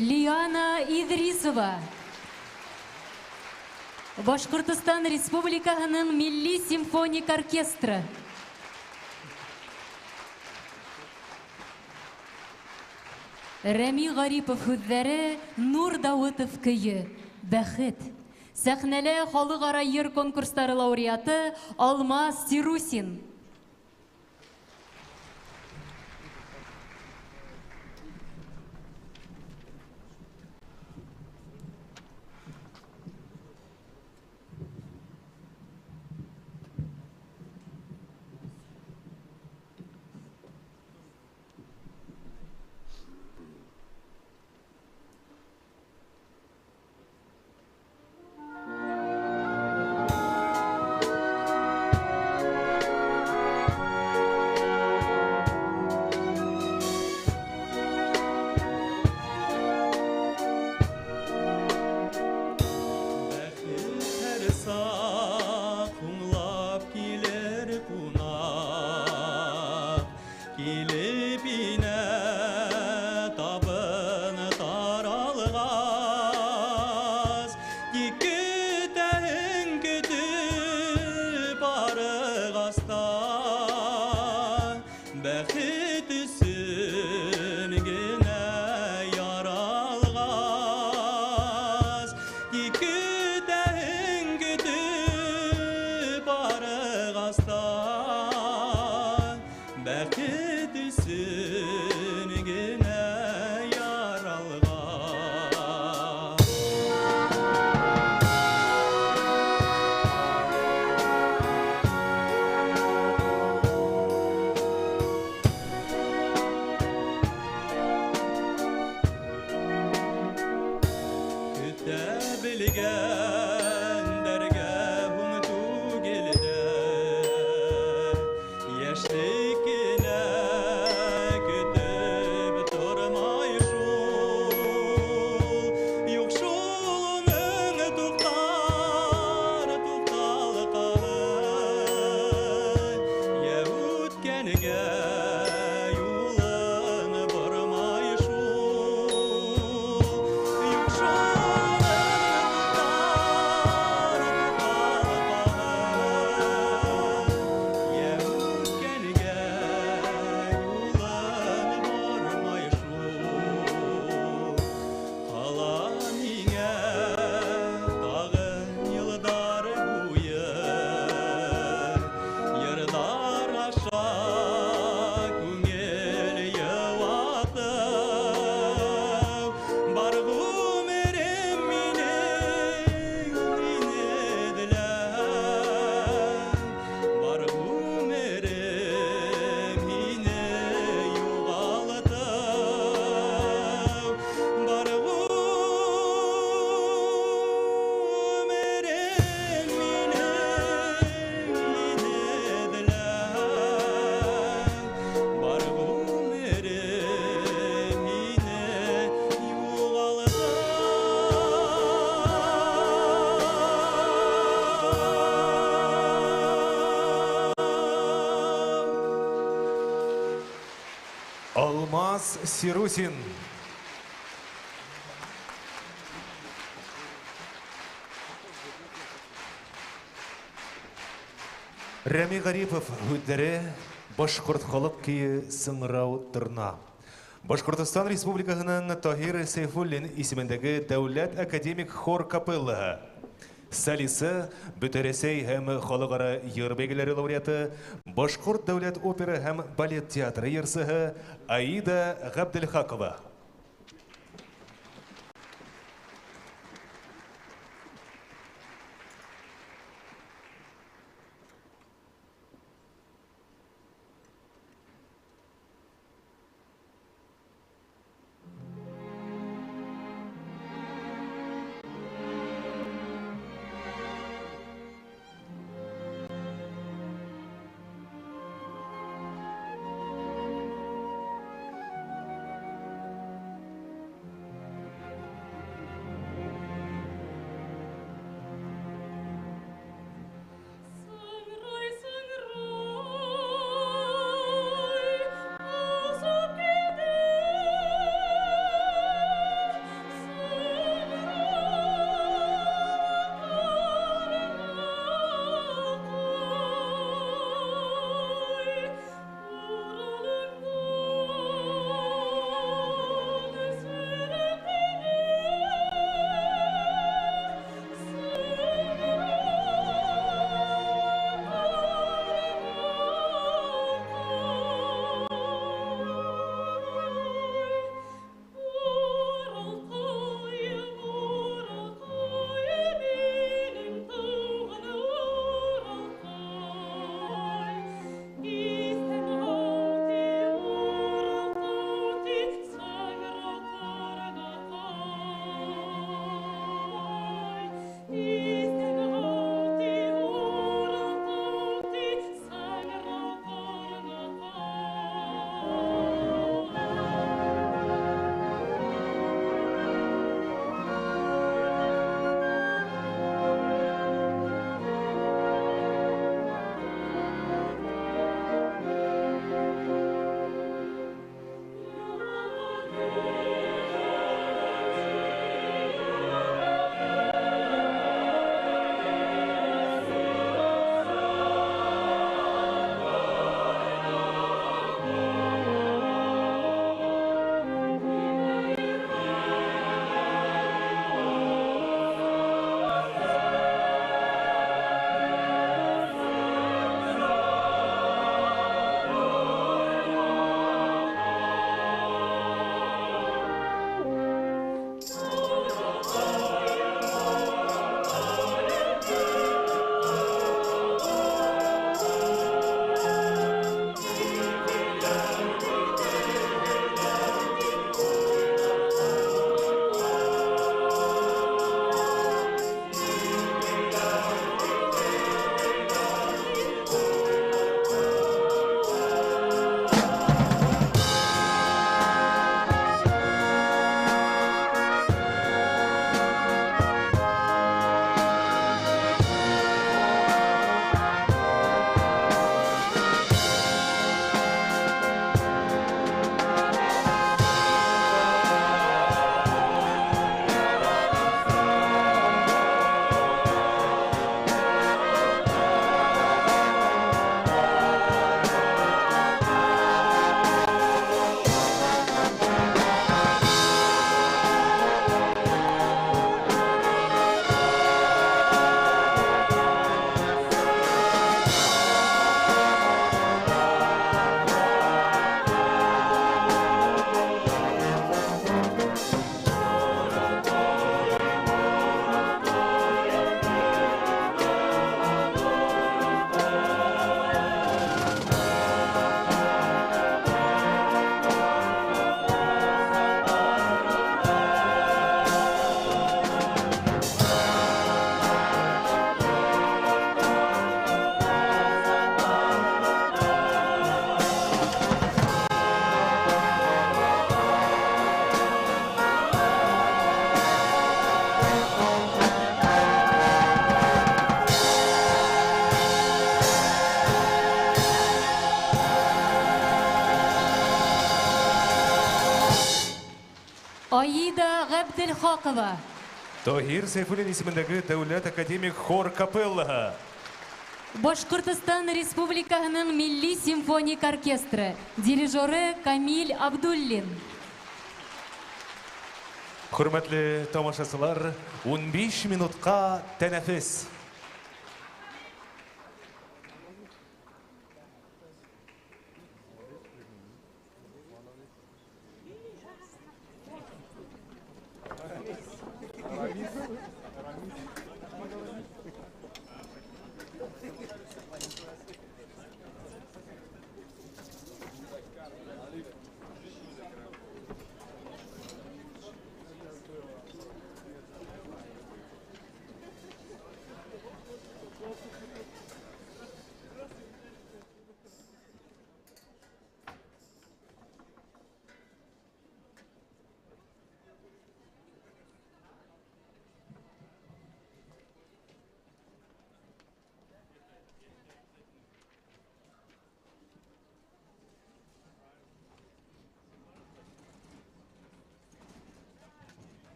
Лиана Идрисова. Башкортостан Республикаһының Милли симфоник оркестры. Рәми Гарипов һүҙҙәре, Нур Дауытов көйө, Бәхет. Сәхнәлә халыҡара йыр конкурстары лауреаты Алмаз Сирусин. Алмаз Сирусин. Рәми Гарипов һүҙҙәре башҡорт халыҡ көйө «Сыңрау тырна». Башҡортостан Республикаһының Таһир Сейфуллин исемендәге Дәүләт академик хор капеллаһы. Солисы, Бөтәрәсәй һәм халыҡара йыр бәйгеләре лауреаты, Башҡорт дәүләт опера һәм балет театры йырсыһы Аида Ғабделхақова. Аида Габделхакова. Тохир Сейфуллин исемендәге Дәүләт академик хор капеллаһы. Башкортостан Республикаһының Милли симфоник оркестры. Дирижеры Камиль Абдуллин. Хөрмәтле тамашачылар, 15 минутка тәнәфес.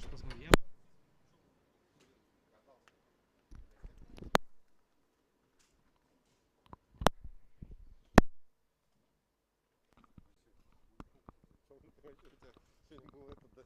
хочешь посмотреть? Сегодня был этот, да?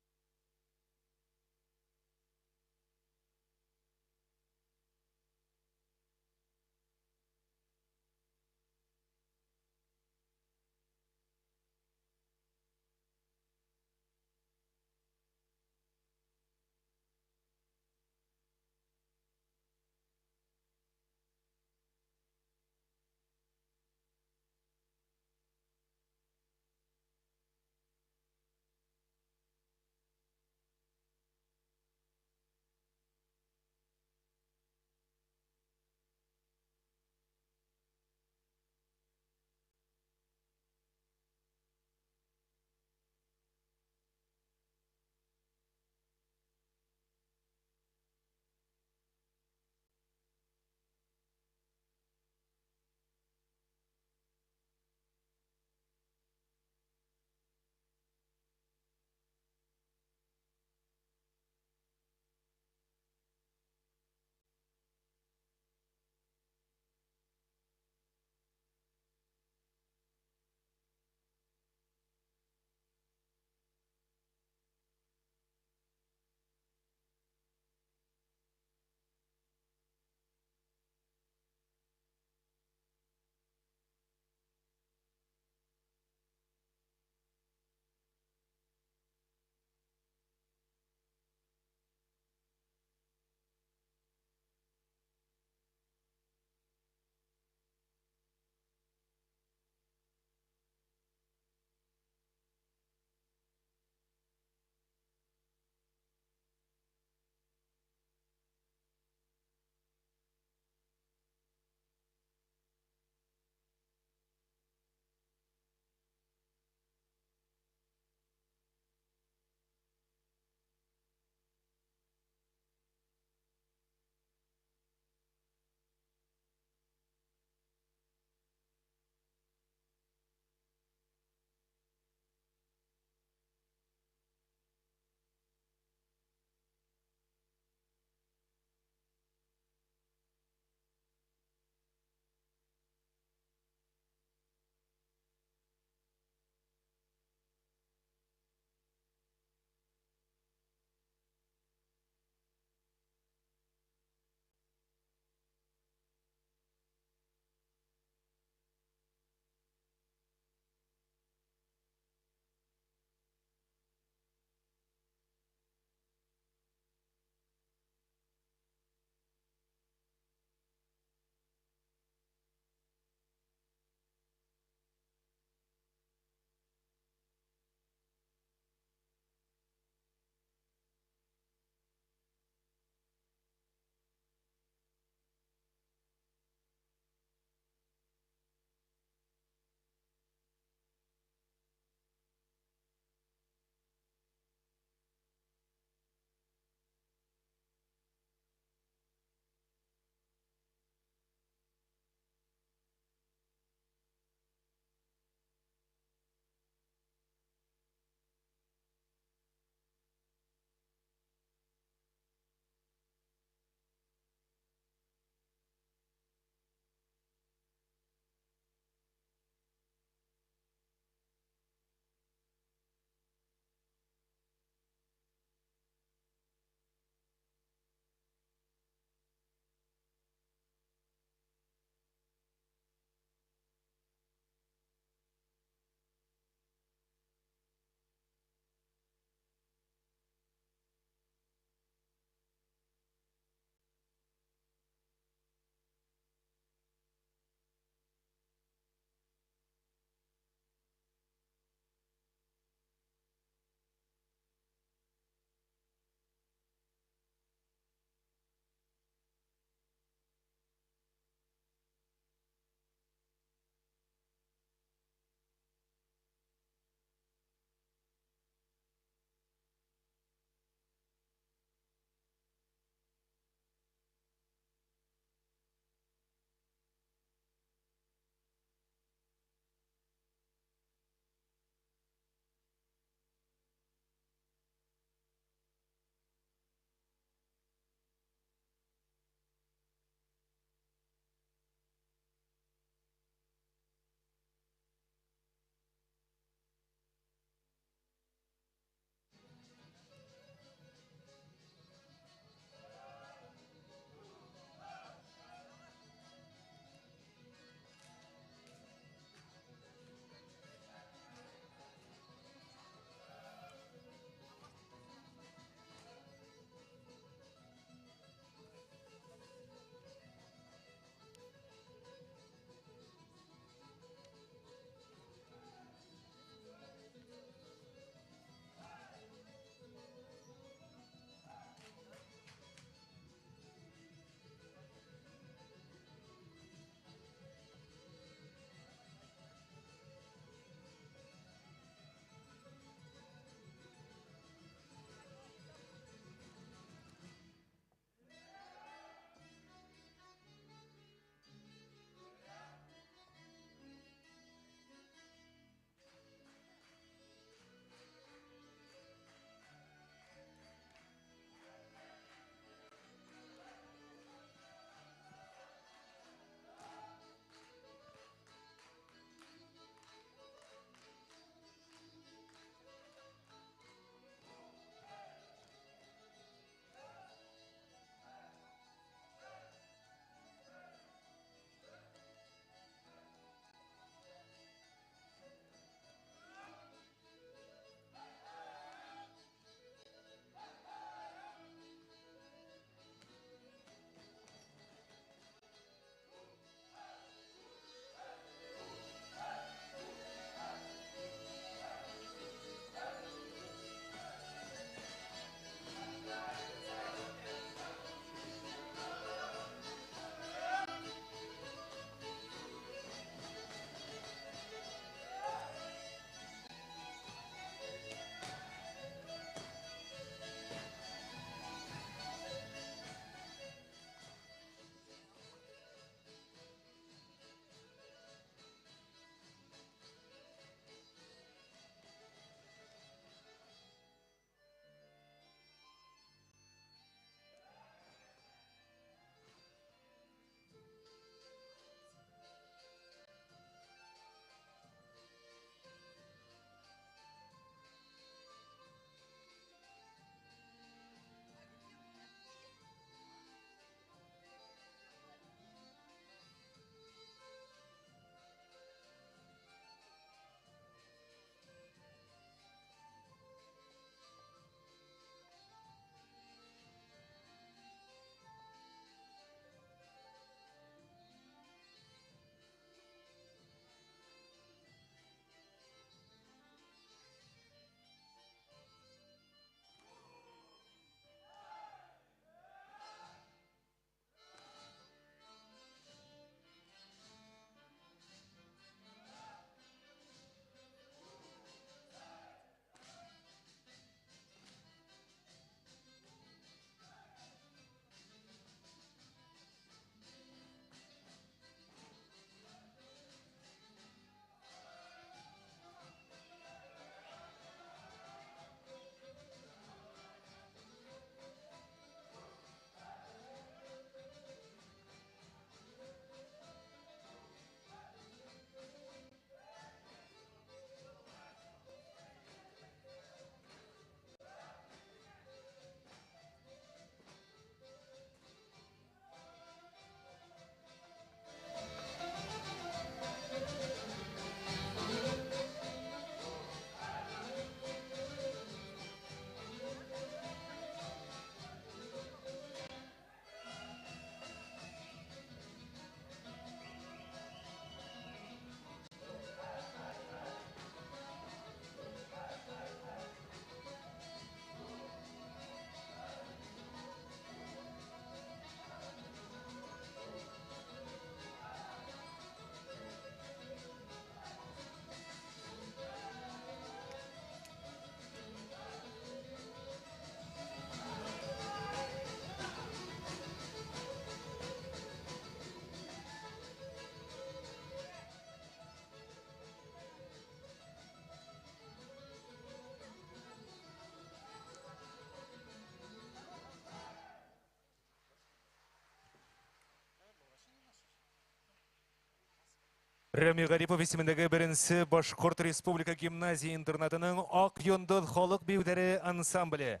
Рәми Гарипов исемендәге беренче Башкорт Республика гимназия интернатының Ак Йондыд халык биюдәре ансамбле.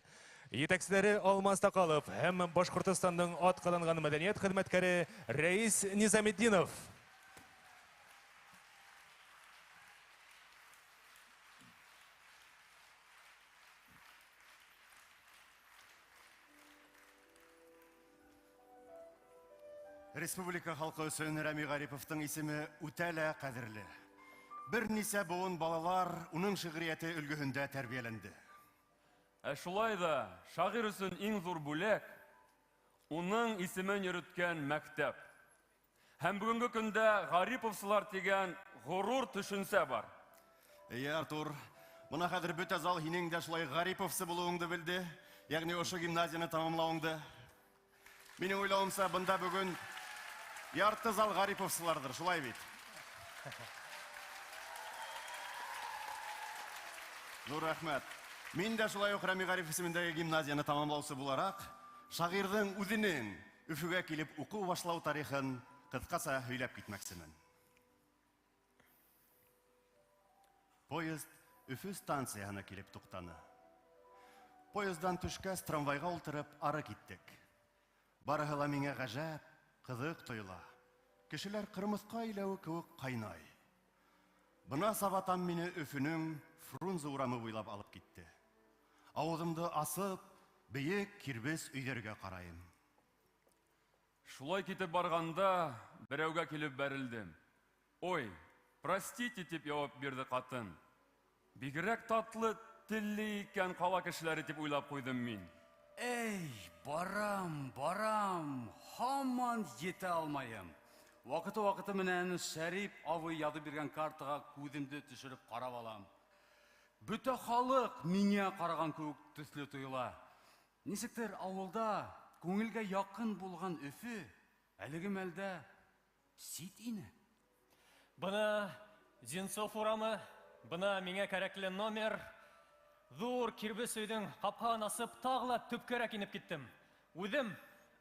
Етәкчеләре Алмаз Такалов һәм Башкортстанның аткаланган мәдәният хезмәткәре Рәис Низаметдинов. Республика халкы өсөн Рәми Гариповтың исеме үтәлә кадерле. Бер нисә буын балалар уның шигърияте өлгөһендә тәрбияләнде. Шулай да шагыйрь өсөн иң зур бүләк уның исемен йөрөткән мәктәп. Һәм бүгенге көндә Гариповсылар дигән горур төшенсә бар. Артур, моны хәзер бөтә зал һинең дә шулай Гариповсы булуыңды белде, ягъни ошо гимназияны тамамлауыңды. Минең уйлавымча, бында бүген ярты зал Гариповсылардыр, шулай бит. Ну, рәхмәт. Мин дә шулай ук Рәми Гарипов исемендәге гимназияны тамамлаучы буларак, шагыйрьнең үзенең Өфөгә килеп уку башлау тарихын кыскача һөйләп китмәкчемен. Поезд Өфө станциясына килеп туктаны. Поезддан төшкәч трамвайга утырып ары киттек. Барыһы да миңа гаҗәп, кызык тоела. Кешеләр кырмыска иләве кебек кайнай. Бына сабатан мине Өфөнең Фрунзе урамы буйлап алып китте. Авызымды асып, бейек кирбес өйдәргә карайым. Шулай китеп барганда, берәүгә килеп бәрелдем. Ой, простите, дип җавап бирде катын. Бигрәк татлы телле икән кала кешеләре дип уйлап куйдым мин. Эй, барам, һаман җитә алмаем. Вакыты менән Шәрип абый язып биргән картага күземне төшереп карап алам. Бөтә халык миңа караган кебек төсле тоела. Ничектер авылда күңелгә якын булган Өфө әлеге мәлдә сит ине. Бына Зинцов урамы, бына миңа кәрәкле номер. Зур кирбес өйдең капкаһын асып, тагылап төпкәрәк инеп киттем. Үзем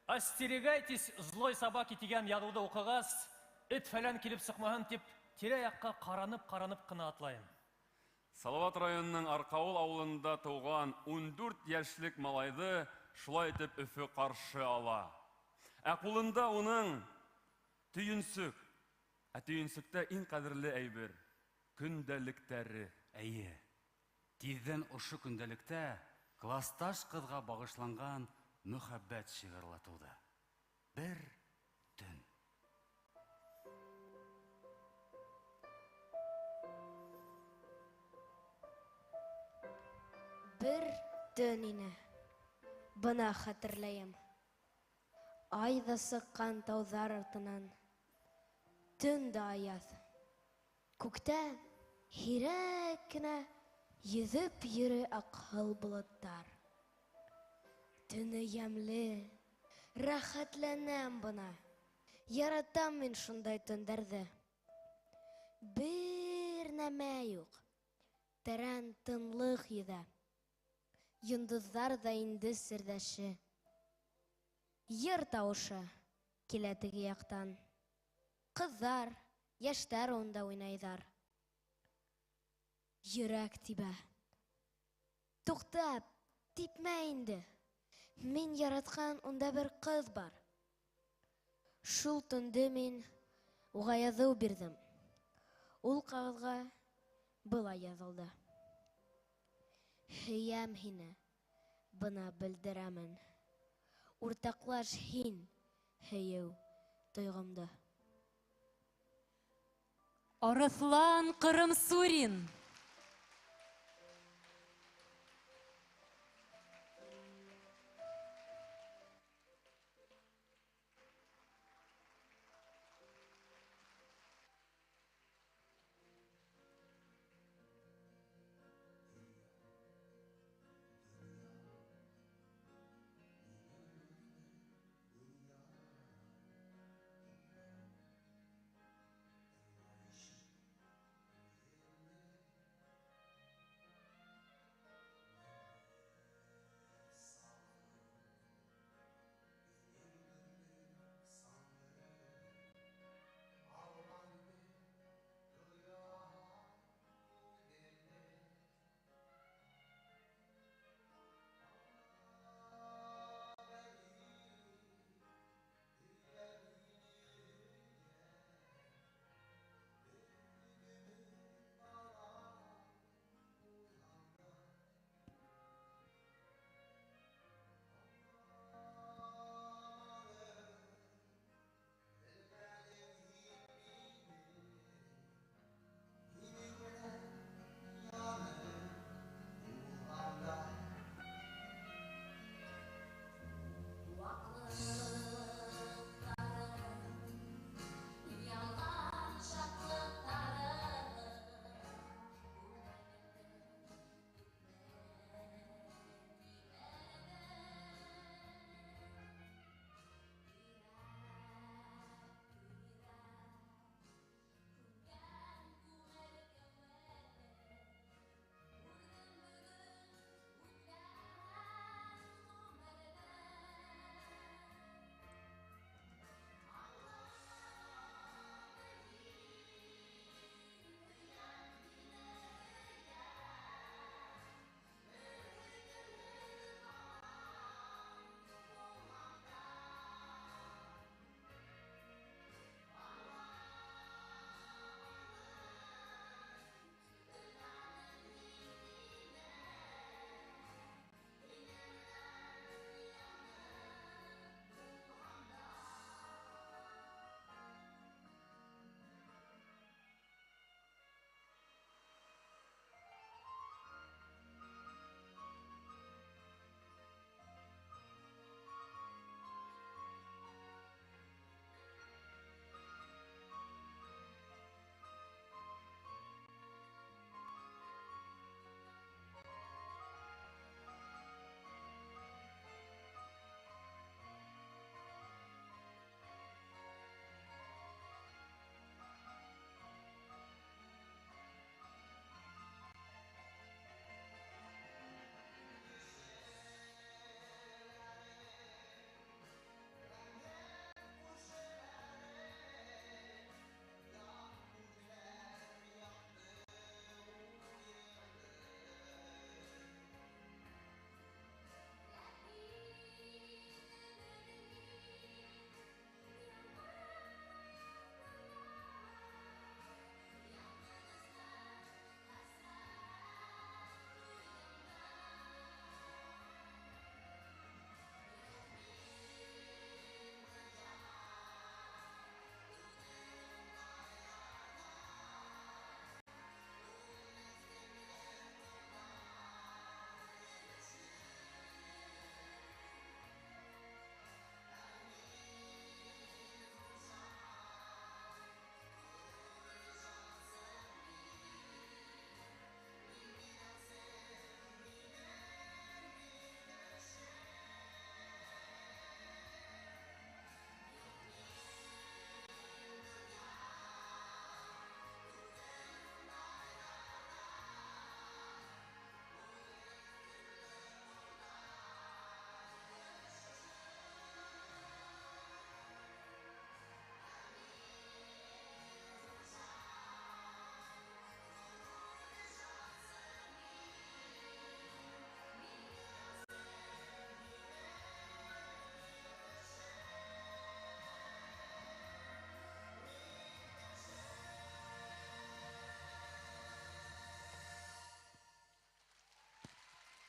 «Остерегайтесь злой собаки» дигән язуды укыгас, эт фәлән килеп сыкмаһын дип, тирә-якка каранып кына атлайым. Салават районының Аркавыл авылында туган 14 яшьлек малайды шулай итеп Өфө каршы ала. Кулында уның төйенсөк. Төйенсөктә иң кадерле әйбер көндәлектәре. Әйе. Тиздән ошо көндәлектә классташ кызга багышланган мөхәббәт шигырьлатылды. Бер төн. Бер төн ине. Бына хәтерләйем. Ай да сыккан тауҙар артынан. Төн дә аяҙ. Күктә һирәк кенә йөҙөп йөрөй аҡһыл болоттар. Төне йәмле, рәхәтләнәм бына. Яратам мин шундай төндәрҙе. Бер нәмә юҡ. Тәрән тынлыҡ йөҙә. Йондоҙҙар да инде серҙәше. Йыр тауышы килә теге яҡтан. Ҡыҙҙар, йәштәр унда уйнайҙар. Йөрәк тибә. Туҡтап, типмә инде. Мин яратҡан унда бер ҡыҙ бар. Шул төндө мин уға яҙыу бирҙем. Ул ҡағыҙға былай яҙылды. Һөйәм һине, бына белдерәмен. Уртаҡлаш һин һөйөү тойғомдо. Арыҫлан Ҡырымсурин.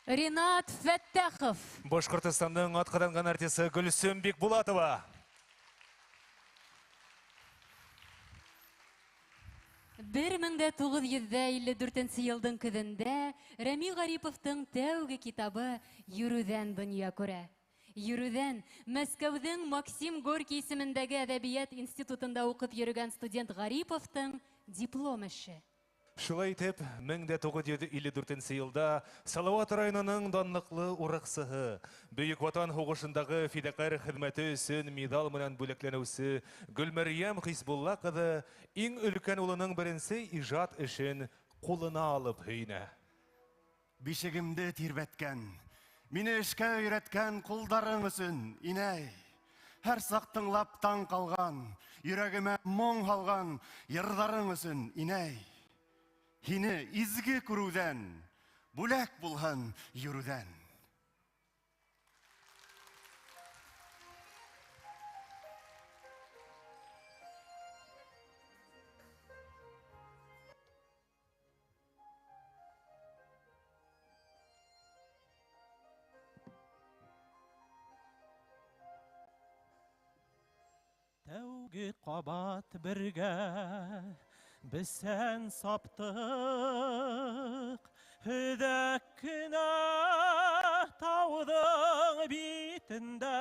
Ринат Фәттәхов. Башкортстанның атқаданған артисты Гүлсім Бекбулатова. 1954 елдың көҙендә Рәми Ғариповтың тәүге китабы «Йөрүҙән донъя күрә». Йөрүҙән Мәскәүҙең Максим Горький исемендәге әҙәбиәт институтында уҡып йөрөгән студент Ғариповтың диплом эше. Шулай итеп, 1954 елда Салауат районының данлыклы ураксыһы, Бөйөк Ватан һуғышындағы фидакар хеҙмәте өсөн медал менән бүләкләнеүсе Гөлмәрйәм Хисбулла ҡыҙы иң өлкән улының беренсе ижад эшен ҡулына алып һөйнә. Бишегемде тирбәткән, мине эшкә өйрәткән ҡулдарың өсөн, инәй. Һәр саҡ тыңлап таң ҡалған, йөрәгемә моң һалған йырҙарың өсөн, инәй. Һине изге күрүҙән, бүләк булһын йөрүҙән. Тәүге ҡабат бергә бесән саптык, һөҙәк кенә тауҙың битендә.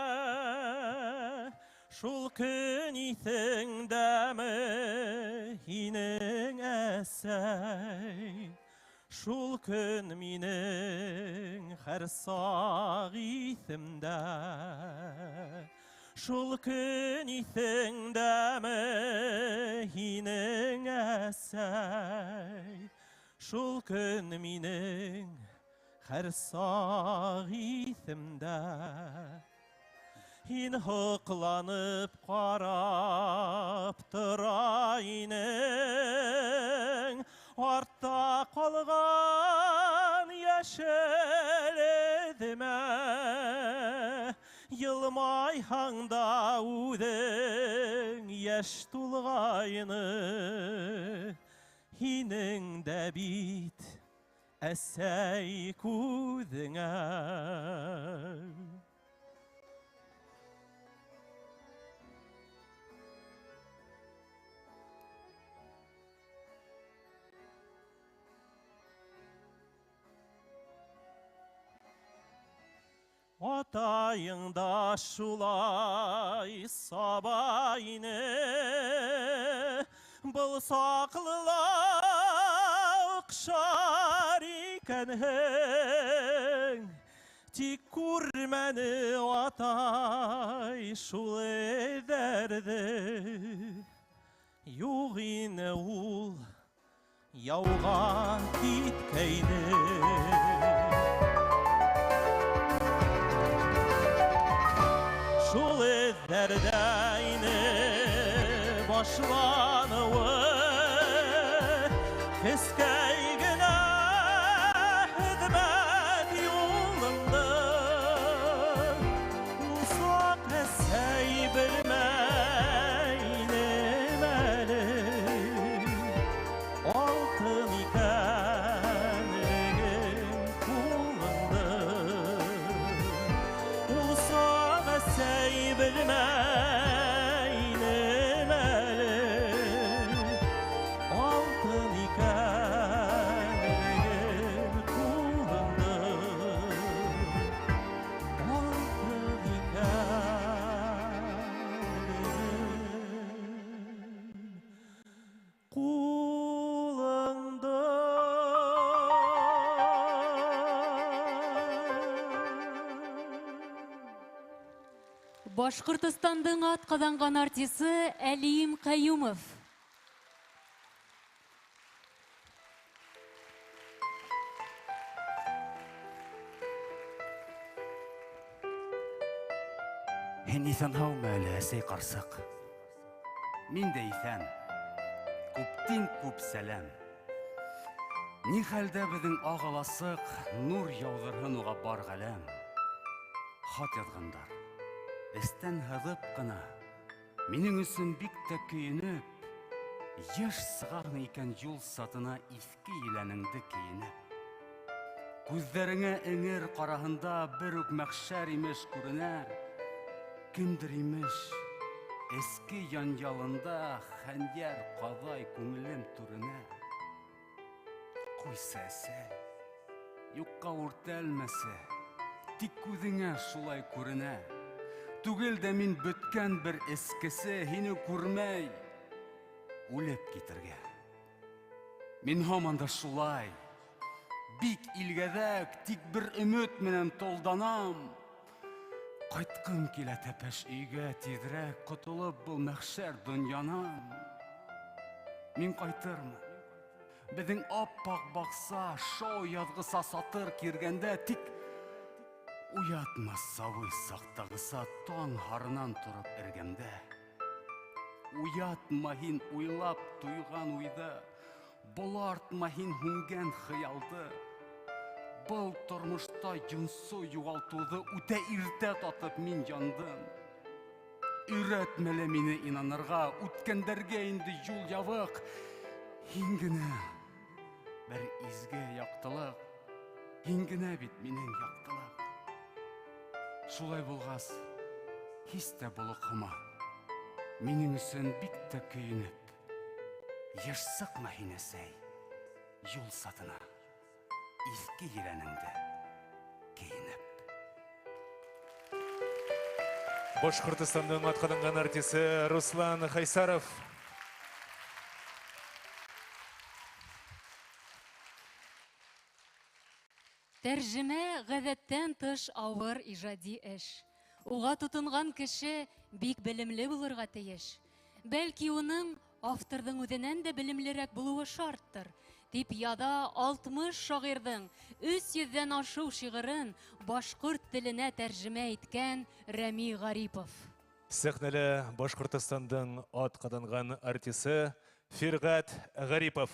Шул көн иҫеңдәме һинең әсәй? Шул көн минең һәр саҡ иҫемдә. Шул көн иҫеңдәме һинең әсәй? Шул көн минең һәр саҡ иҫемдә. Һин һоҡланып ҡарап тора инең, артта ҡалған йәшел эҙемә. Йылмайһаң да үҙең йәш тулғайны, һинең дә бит әсәй күҙеңә. Атайың да шулай саба ине, был саҡлыла оҡшар икәнһең. Тик күрмәне атай шул эҙәрҙе, юҡ ине ул яуға киткәйне. Шул эҙҙәрҙә ине башланыуы, кескәй генә хеҙмәт юлымдың. Ул саҡ әсәй белмәйнем әле, алтын икәнлеген ҡулыңдың. Ул саҡ әсәй белмәйнем әле, алтын икәнлеген ҡулыңдың. Алтын икәнлеген ҡулыңдың. Башҡортостандың атҡаҙанған артисы Әлим Ҡәйүмов. Һин иҫән һаумы әле, әсәй ҡарсыҡ? Мин дә иҫән. Күптән күп сәләм. Ни хәлдә беҙҙең ағаласыҡ, нур яуҙырһын уға бар ғаләм. Хат яҙғандар. Эстән һыҙып ҡына, минең өсөн бик тә көйөнөп, йыш сығармы икән юл сатына иҫке еләнеңде кейенеп. Күздеріңе эңер қарахында бір үк мәхшәр имеш күрінәр. Кімдір имеш, ескі янжалында хәньяр қадай күңілім түрінәр. Қойса әсәл, юққа үртәлмәсе, тик күзіңе шулай күрінәр. Түгел дә мин бөткән бір ескесе хине күрмәй, үлеп китерге. Мин һаманда шулай, бик илгәдәк, тик бір өмөт менән толданам. Кайткым килә тәпәш өйгә тиҙрәк ҡотолоп был мәхшәр донъянан. Мин ҡайтырмын. Беҙҙең ап-аҡ баҡса, шау яҙғыса сатыр киргәндә, тик уятма сабый саҡтағыса таң һарынан тороп эргәмдә. Уятма һин уйлап туйған уйҙы, болартма һин һүнгән хыялды. Был тормошта йонсо юғалтыуҙы үтә иртә татып мин яндым. Өйрәтмәле мине инанырға, үткәндәргә инде юл ябыҡ. Һин генә бер изге яҡтылыҡ, һин генә бит минең яҡтылыҡ. Шулай булғас, һис тә болоҡһома, минең өсөн бик тә көйөнөп. Йыш сыҡма һин әсәй, юл сатына, изге ерәнеңде кейенеп. Башҡортостандың атҡаҙанған артисы Руслан Хайсаров. Тәржемә ғәҙәттән тыш ауыр ижади эш. Уға тотонған кеше бик белемле булырға тейеш. Бәлки уның авторҙың үҙенән дә белемлерәк булыуы шарттыр, дип яҙа 60 шағирҙың 300-дән ашыу шиғырын башҡорт теленә тәржемә иткән Рәми Ғарипов. Сәхнәлә Башҡортостандың атҡаҙанған артисы Фирғәт Ғарипов.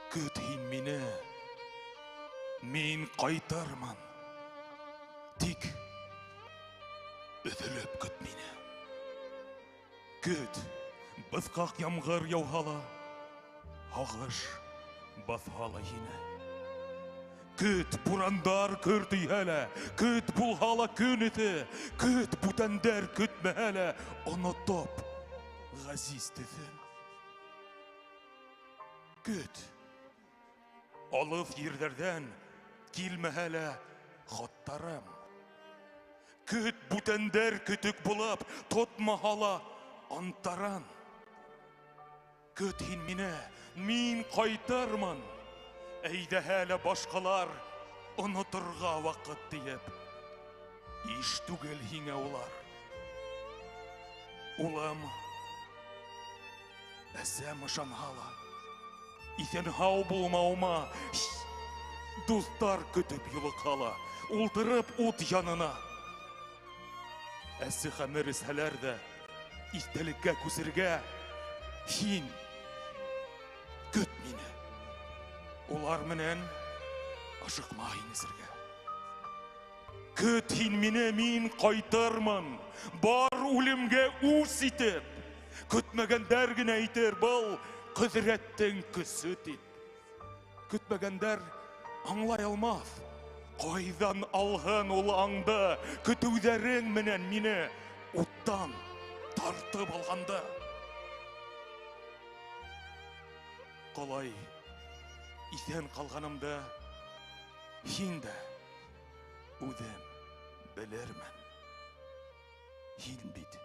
Көт һин мине, мин ҡайтарман. Тик өҙөлөп көт мине. Көт, быҫҡаҡ ямғыр яуһа ла, һағыш баҫһа ла һине. Көт, бурандар көрт өйһә лә, көт булһа ла көн эҫе, көт, бүтәндәр көтмәһә лә, онотоп ғәзиз төҫөн. Көт, алыҫ ерҙәрҙән килмәһә лә хаттарым. Көт, бүтәндәр көтөк булып, тотмаһа ла антаран. Көт һин мине, мин ҡайтырмын. Әйҙәһә лә башҡалар оноторға ваҡыт тейеп. Иш түгел һиңә улар. Улым, әсәм ышанһа ла, иҫән һау булмауыма дуҫтар көтөп юлыҡһа ла, ултырып ут янына. Әсе хәмер эсһәләр ҙә, иҫтәлеккә күсергә, һин көт мине. Улар менән ашыҡма һин эсергә. Көт һин мине, мин ҡайтырмын, бар үлемгә үс итеп. Көтмәгәндәр генә әйтер, был ҡөҙрәттең көсө тип. Көтмәгәндәр аңлай алмаҫ. Ҡайҙан алһын ул аңды, көтөүҙәрең менән мине уттан тартып алғанды. Ҡалай иҫән ҡалғанымды һин дә үҙем белермен. Һин бит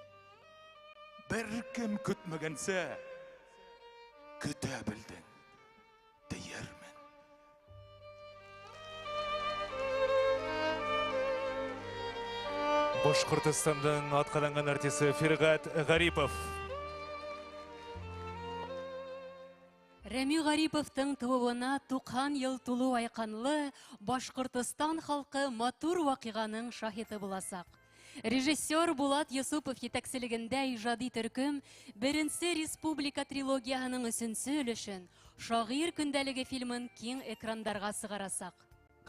бер кем көтмәгәнсә көтә белдең, тейермен. Башҡортостандың атҡаҙанған артисы Фирғәт Ғарипов. Рәми Ғариповтың тыуыуына 90 йыл тулу айҡанлы Башҡортостан халҡы матур ваҡиғаның шаһиты буласаҡ. Режиссер Булат Юсупов етәкселегендә иҗади төркем беренче республика трилогияһының 3-нче өлешен Шагыйрь көндәлеге фильмын киң экрандарга сыгарасак.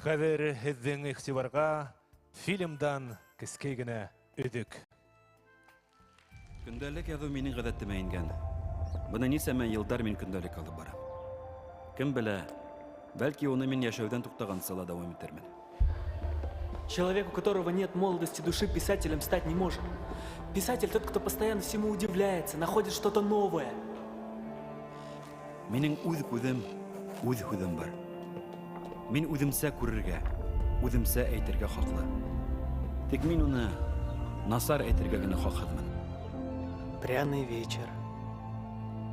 Хәзер һеҙҙең игътибарға фильмдан кескәй генә өҙөк. Көндәлек яҙыу минең ғәҙәтемә ингән. Быны нисәмә йылдар мин көндәлек алып барам. Кем белә, бәлки уны мин йәшәүдән туктагансы ла дәвам итермен. Человек, у которого нет молодости души, писателем стать не может. Писатель тот, кто постоянно всему удивляется, находит что-то новое. Минең үҙ күҙем, үҙ һүҙем бар. Мин үҙемсә күрергә, үҙемсә әйтергә хаҡлы. Тик мин уны насар әйтергә генә хаҡһыҙмын. Пряный вечер.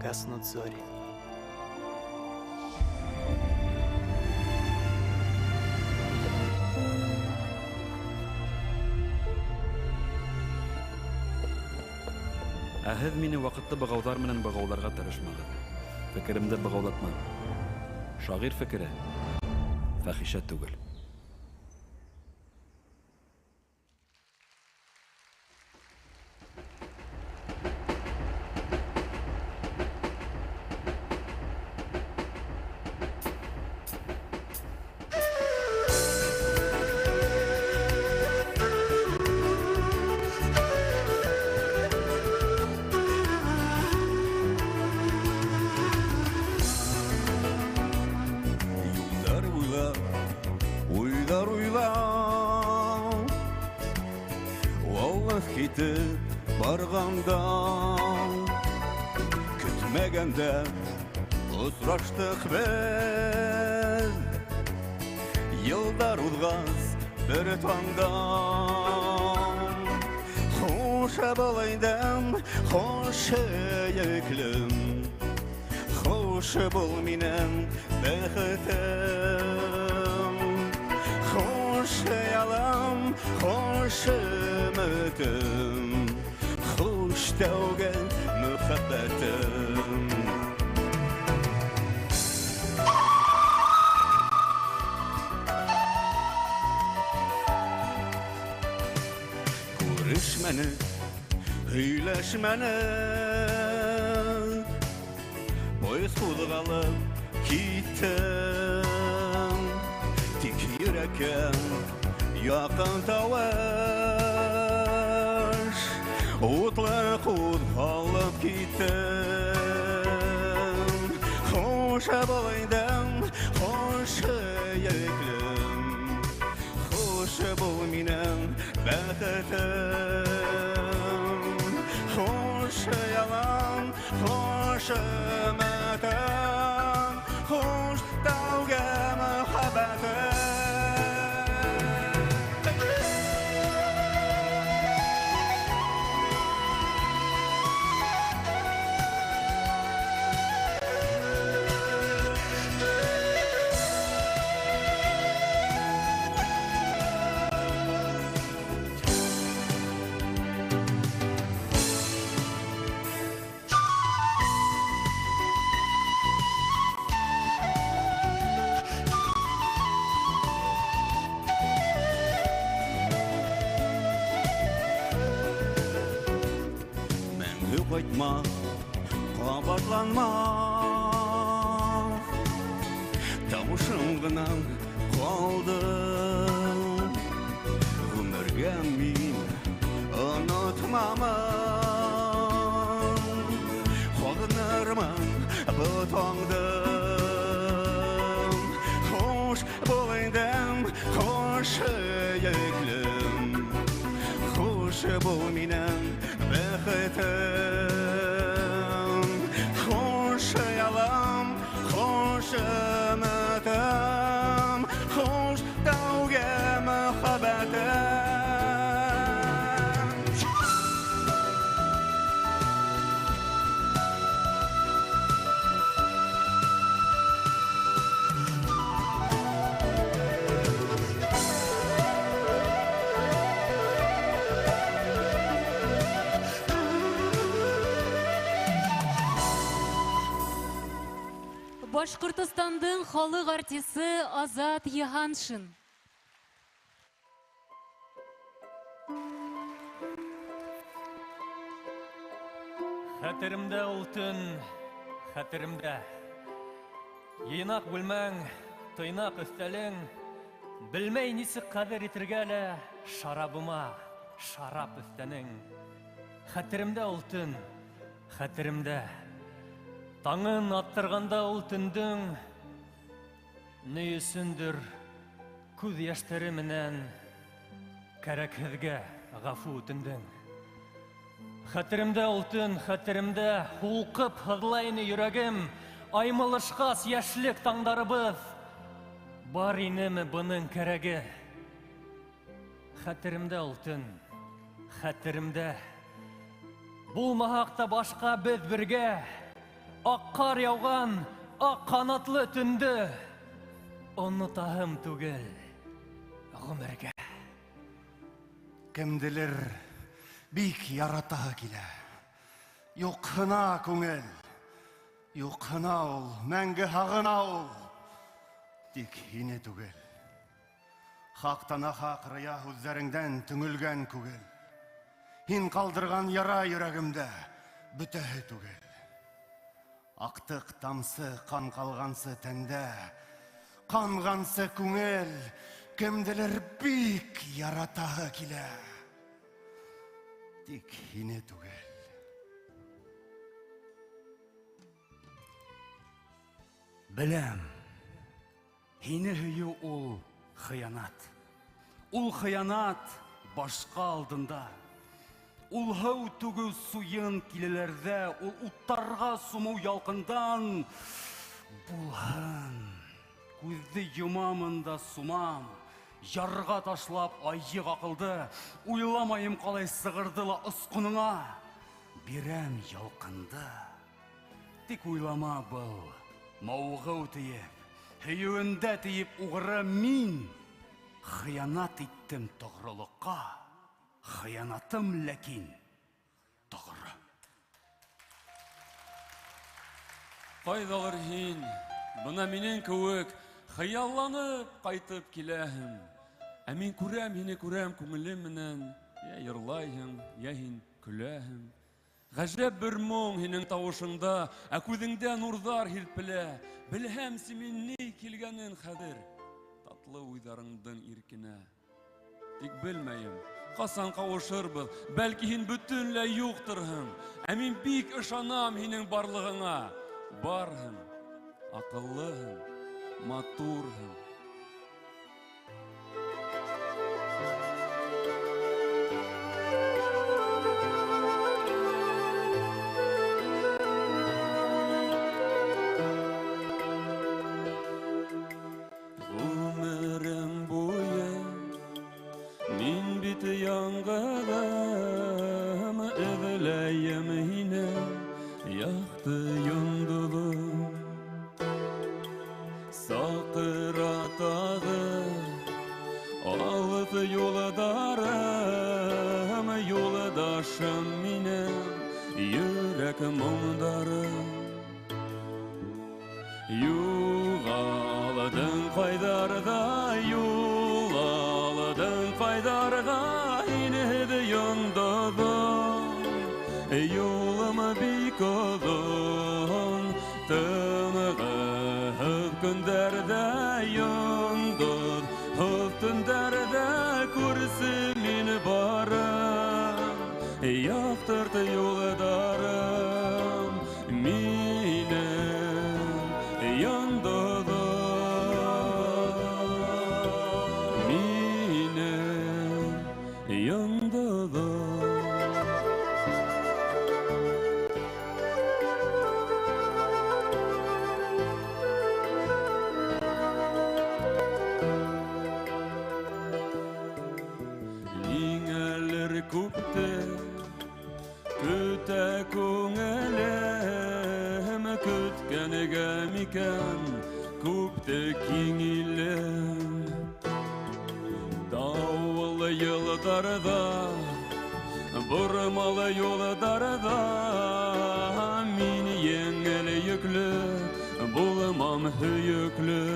Гаснут зори. Ә һеҙ мине ваҡытлы бығауҙар менән бығауларға тырышмағыҙ. Фекеремде бығаулатмам. Шағир фекере фәхишә түгел. Барғанда күтмәгәндә осраштык без. Йылдар узгас бер таңда хуш булайдым, хуш йөклем, хуш бул минем бәхетем, хуш ялам, хуш өмөтем, خوش توگه محبتم. Görüşmeni, hüyleşmeni, boyuz kulgalıp gittim. Tik yürekken yakın tavaş, Утла кузгалып киттем. Хош булайдым, хош йөклем, хош бул минем бәхетем, хош ялам, хош өмөтем, хош тәүге мөхәббәтем. Кайтма, кабатланма, тавышым гына калды. Гомергә мин онотмамын, хагынырмын бу таңды. Хош булайдым, хош йөклем, хош бул минем бәхетем, хош ялам, хош өмөтем, хош тәүге мөхәббәтем. Башкортостандың халык артисты Азат Йыһаншин. Хәтеремдә ул төн, хәтеремдә. Йыйнак бүлмәң, тыйнак өстәлең, белмәй нисек кадер итергә лә шарабыма, шарап өстәнең. Хәтеремдә ул төн, хәтеремдә. Таңын аттырганда ул төндең, ни өсендер күз яшьтәре менән кәрәкһеҙгә гафу үтендең. Хәтеремдә ул төн, хәтеремдә һулҡып һыҙлай ине йөрәгем, аймылышҡас йәшлек таңдарыбыҙ. Бар инеме бының кәрәге? Хәтеремдә ул төн, хәтеремдә. Булмаһаҡ та башҡа беҙ бергә, аҡ ҡар яуған, аҡ ҡанатлы төндө онотаһым түгел ғүмергә. Кемделер бик яратаһы килә. Юҡһына күңел, юҡһына ул, мәңге һағына ул. Тик һине түгел. Хаҡтана-хаҡ рыя һүҙҙәреңдән төңөлгән күгел. Һин ҡалдырған яра йөрәгемдә бөтәһе түгел. Аҡтыҡ тамсы ҡан ҡалғансы тәндә, ҡанғансы күңел, кемделер бик яратаһы килә. Тик һине түгел. Беләм, һине һөйөү ул хыянат. Ул хыянат башҡа алдында. Ул һыу түгел суйын килеләрҙә, ул уттарға сумыу ялҡындан. Булһын, күҙҙе йомамын да сумам, ярға ташлап айы ҡаҡылды, уйламайым ҡалай сығырды ла осҡоныңа. Бирәм ялҡынды. Тик уйлама был, мауығыу тейеп, һөйөүендә тейеп уғыры мин. Хыянат иттем тоғрылыҡҡа, хыянатым ләкин тоғры. Ҡайҙалыр һин, бына минең кеүек, хыялланып ҡайтып киләһең. Ә мин һине күрәм күңелем менән, йә йырлайһың, йә һин көләһең. Ғәжәп бер моң һинең тауышыңда, ә күҙеңдә нурҙар һирпелә. Белһәмсе мин ни килгәнен хәҙер, татлы уйҙарыңдың иркенә. Тик белмәйем, ҡасан ҡауышырбыҙ, бәлки һин бөтөнләй юҡтырһың. Ә мин бик ышанам һинең барлығыңа. Барһың, аҡыллыһың, матурһың. Ғүмерем буйы мин бит яңғыҙым, эҙләйем һине яҡты йондоҙом. Саҡыратағы алыҫ юлдарым, юлдашым минең йөрәк моңдарым. Юғалдың ҡайҙарҙа, юғалдың ҡайҙарҙа, һинеһеҙ йондоҙом. Юлым бик оҙон, тынғыһыҙ көндәрҙә йондоҙ, һыҙ төндәрҙә күрсе мин барым. Яҡтырт юлдарым минең йондоҙом, минең йондоҙом. Ниңәлер күпте көтә күңелем, көткәнегә микән күпте киң илем. Дауыллы йылдарҙа, бормалы юлдарҙа, мин еңел йөклө, булмам һөйөклө.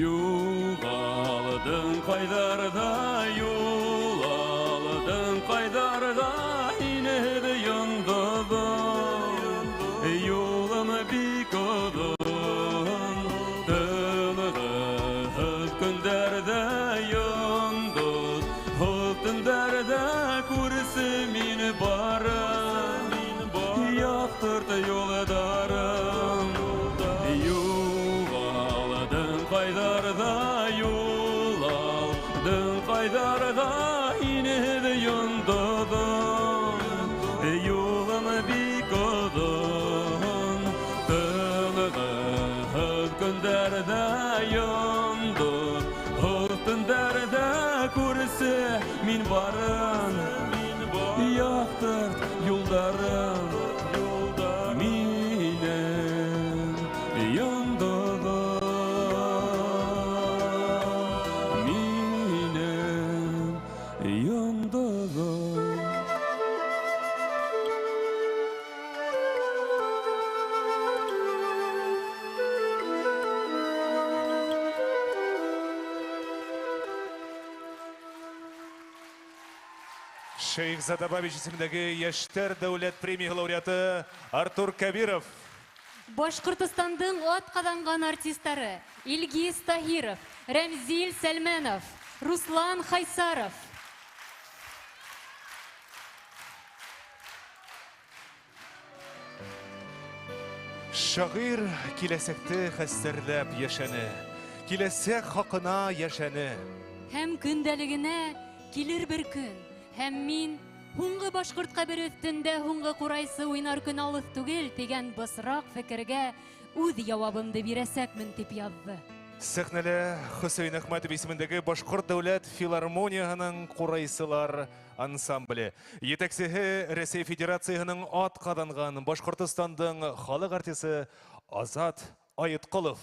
Юғалдың ҡайҙарҙа, юғалдың ҡайҙарҙа, һинеһеҙ яқтырт юлдарым. Юғалдың қайдарда юл алдың қайдарда инеді юндыдың. Юлым бик ұзын, тынығыз күндерде юнды, түндерде көрсе мин барын. Яқтырт юлдарым, минем яндыгым, минем яндыгым. Шейх Задабабич исемендәге Яшьтәр дәүләт премия лауреаты Артур Кабиров. Башкортостандың атқаданған артистлары Илгиз Тахиров, Рәмзил Сәлмәнов, Руслан Хайсаров. Шагыйрь киләсәкте хәстәрләп яшәне, киләсәк хакына яшәне. Һәм көндәлегенә килер бер көн. Һәм мин һуңгы башкорт кабере өстендә һуңгы курайсы уйнар көн алыс түгел дигән бысрак фикергә үз җавабымды бирәсәкмен дип язды. Сәхнәле Хөсәйн Әхмәтов исемендәге Башкорт дәүләт филармонияһының курайсылар ансамбле. Етәкчесе Рәсәй Федерациясының атқаданған Башкортостандың халык артисты Азат Айыткулов.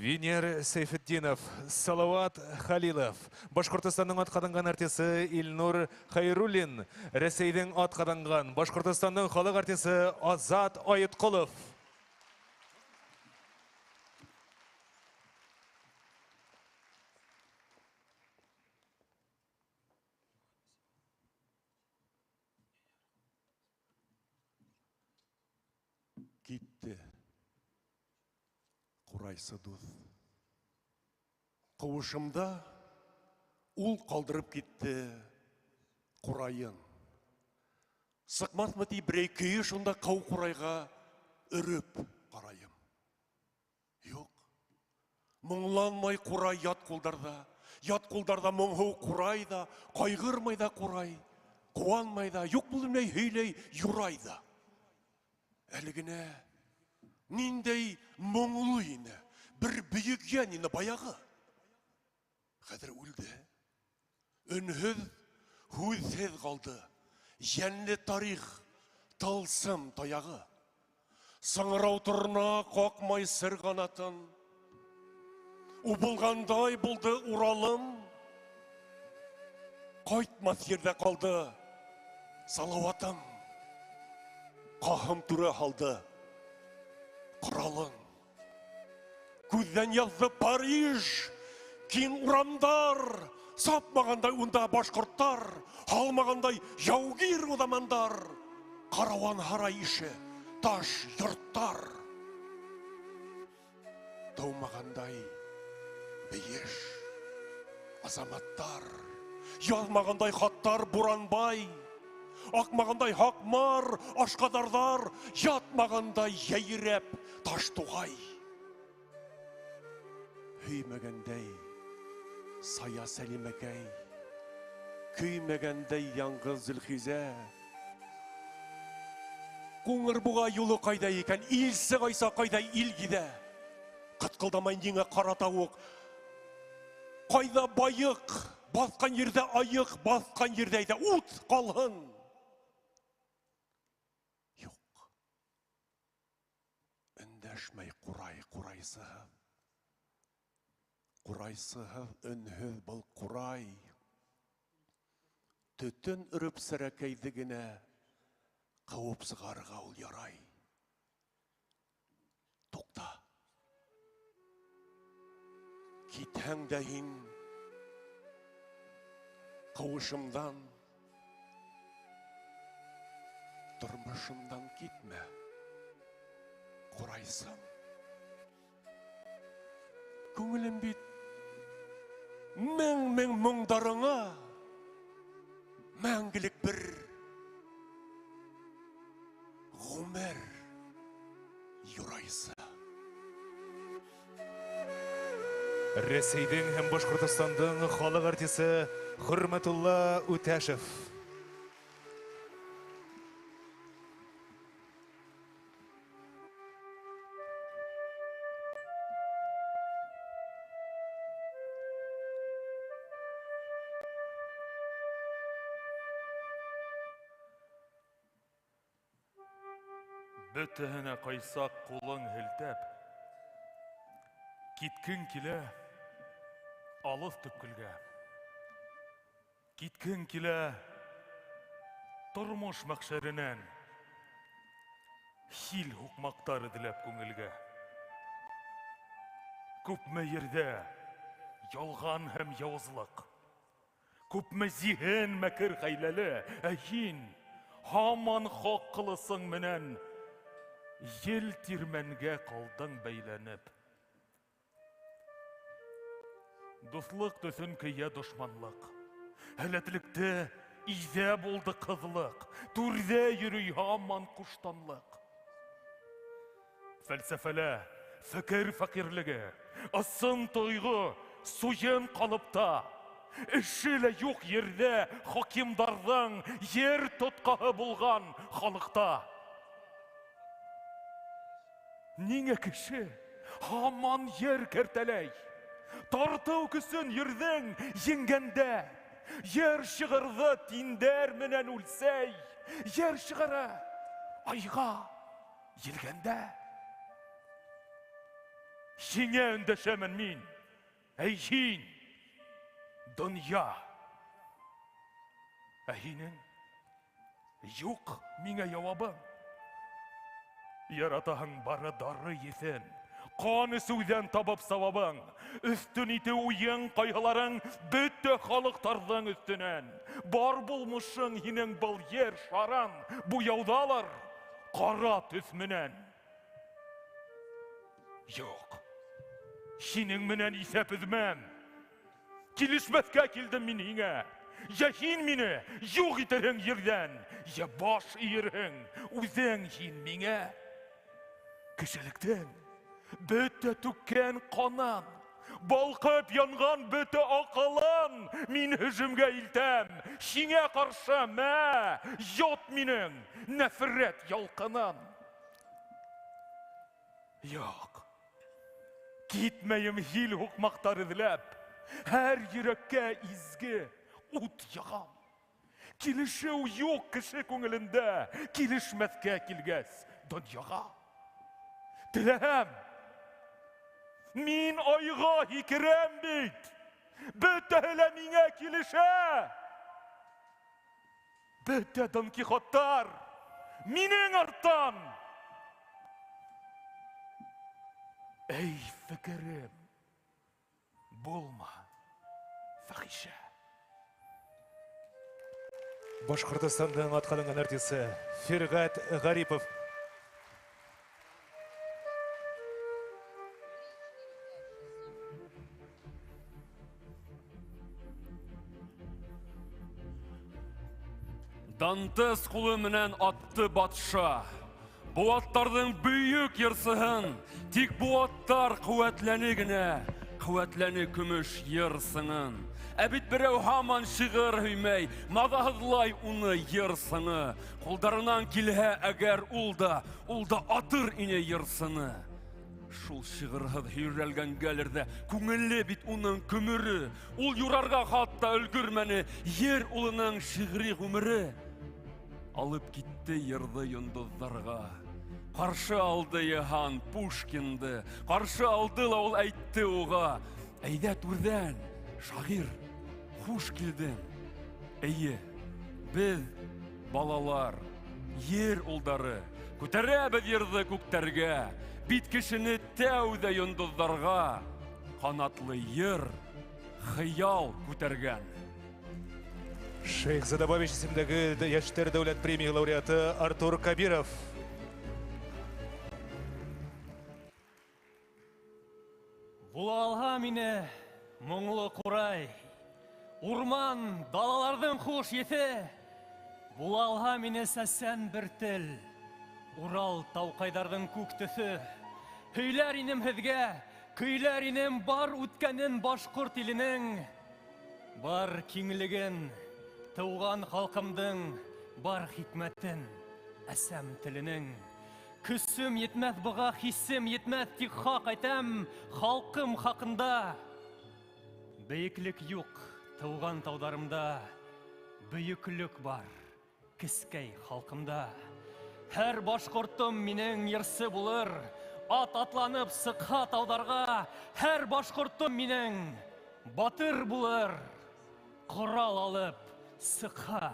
Венер Сейфетдинов, Салават Халилов, Башкортостанның атқаданған артисты Илнур Хайруллин, Рәсейдің атқаданған Башкортостанның халық артисты Азат Айыткулов. Китте. Курайсы дуз. Қуышымда ул қалдырып кетті құрайын. Сықматмы дей бірей күйі шында қау құрайға үріп қарайым. Yok. Мұңланмай құрай ят қолдарда мұңғау құрайда, қайғырмайда құрай, қуанмайда, yok білмей хейлей юрайда. Әлігіне, ниндей мұңлы ені, бір бүйік ені баяғы. Қадір өлді, үнхіз, хүзсіз қалды, жәнлі тарих, тылсым таяғы. Сыңырау тұрна қоқмай сыр қанатын, ұбылғандай бұлды уралым, қайтмас ерде қалды салауатым, қахым түрі қалды құралың. Көзден yazды Париж, кейін ұрамдар, сапмағандай ұнда башқұрттар, қалмағандай яугер одамандар, қарауан харай іші, таш йұрттар. Таумағандай бейеш азаматтар, язмағандай хаттар буранбай, ақмағандай хақмар ашқадардар, ятмағандай яйреп таш туғай. Хүймәгәндәй сая сәлимәкәй, көймәгәндәй яңғыз Зөлхизә. Қоңыр бұға юлы қайда екен, илсі қайса қайда илгиде. Қытқылдамай неңе қара тауық, қайда байық, басқан ерде айық, басқан ердейді ұт қалғын. Yok. Үндәшмәй құрайсығып. Құрайсығып үнхіз бұл құрай. Түтін үріп сірәкейдігіне қауып сығарға ол ярай. Тоқта. Кетәң дәйін қауышымдан, тұрмышымдан кетме. Құрайсым. Көңілім бит мәң мұңдарыңа мәңгілік бір ғұмыр юрайсы. Ресейдің һәм Башқұртстандың халық артисі Хурматулла Утәшев. Бөтәһенә қайсақ қолың хілтәп, кеткін келе алыс түпкілге. Кеткін келе тұрмыш мәқшәрінен хил хукмақтар діләп көңілге. Көпме ерде ялған һәм яуызлық, көпме зиһен мәкір хәйләле, әйін хаман хақ қылысың менен ел тирмәнге қалдың бәйләніп. Дуслық төсін күйе дұшманлық, әләтлікті изе болды қызлық, түрде йөрүй хаман құштанлық. Фәлсәфәлә, фәкір фәкірлігі, ысын тойғы, суен қалыпта, ішілі юқ ерде хакимдардан ер тұтқағы болған халықта. Неңе кіші, хаман ер кертәләй, тартау күсін ердің еңгенде, ер шығырды тиндер менен үлсәй, ер шығыры айға елгенде. Шеңе үндешемін мин, әйхин, дүния. Әйхінің, юқ миңе явабың. Яратаһың бары дары есен, қаны сөйден табып савабың, үстін ите уйың қайғыларың бөтті халықтардың үстінен. Бар болмышың хинің бұл ер шаран, бұяудалар қара түсмінен. Жоқ, хинің менен исәп үзмәм, Kilişmezke kildim minine. Ya hin mini yok iterin yerden. Ya baş iyirhin. Uzen hin mine. Kişilikten böte tükken kanan. Balkıp yangan böte akalan. Min hücumga iltem. Şine karşı me. Yot minin nefret yalkanan. Yok. Gitmeyim hil hukmaktar izlep. Her yürekke izgi ut yağam. Kilişev yok kişi көңілінде. Kilişmezke kilges dünyaga. Dilehem. Min ayga hikirem bit. Böte hele mine kilişe. Böte Don Kihottar. Minin artan. Ey fikirim. Bulma. Fahişe. Башкортостандын аткаланган артисти Фергат Гарипов. Дантес кулы менен атты батша. Бу аттардын бүйүк йырсыһын, тик бу аттар куәтләне генә, куәтләне көмеш йырсыңын. Ә бит берәү һаман шигырь һөймәй, маҙаһыҙлай уны йырсыны. Ҡулдарынан килһә әгәр ул да атыр ине йырсыны. Шул шиғырһыҙ һөйрәлгәнгәлер дә күңелле бит уның көмөрө. Ул юрарға хатта өлгөрмәне ер улының шиғри ғүмере. Алып китте йырҙы йондоҙҙарға. Ҡаршы алды Йыһан Пушкинды. Ҡаршы алды ла ул әйтте уға: «Әйҙә түрҙән, шағир, хуш килдең. Эйе, беҙ, балалар, ер улдары, күтәрәбеҙ йырҙы күктәргә. Бит кешене тәүҙә йондоҙҙарға ҡанатлы йыр, хыял күтәргән». Шейх Задабович исемдәге Йәштәр дәүләт премия лауреаты Артур Кабиров. Була алһа мине моңлы ҡурай, урман, далаларҙың хуш еҫе. Була алһа мине сәсән бер тел, Урал тауҡайҙарҙың күк төҫө. Һөйләр инем һеҙгә, көйләр инем бар үткәнен башҡорт иленең. Бар киңлеген, тыуған халҡымдың, бар хикмәтен, әсәм теленең. Көсөм етмәҫ быға, хисем етмәҫ, тик хаҡ әйтәм халҡым хаҡында. Бейеклек юҡ тыуған тауҙарымда, бөйөклөк бар кескәй халҡымда. Һәр башҡортом минең йырсы булыр, ат атланып сыҡһа тауҙарға. Һәр башҡортом минең батыр булыр, ҡорал алып сыҡһа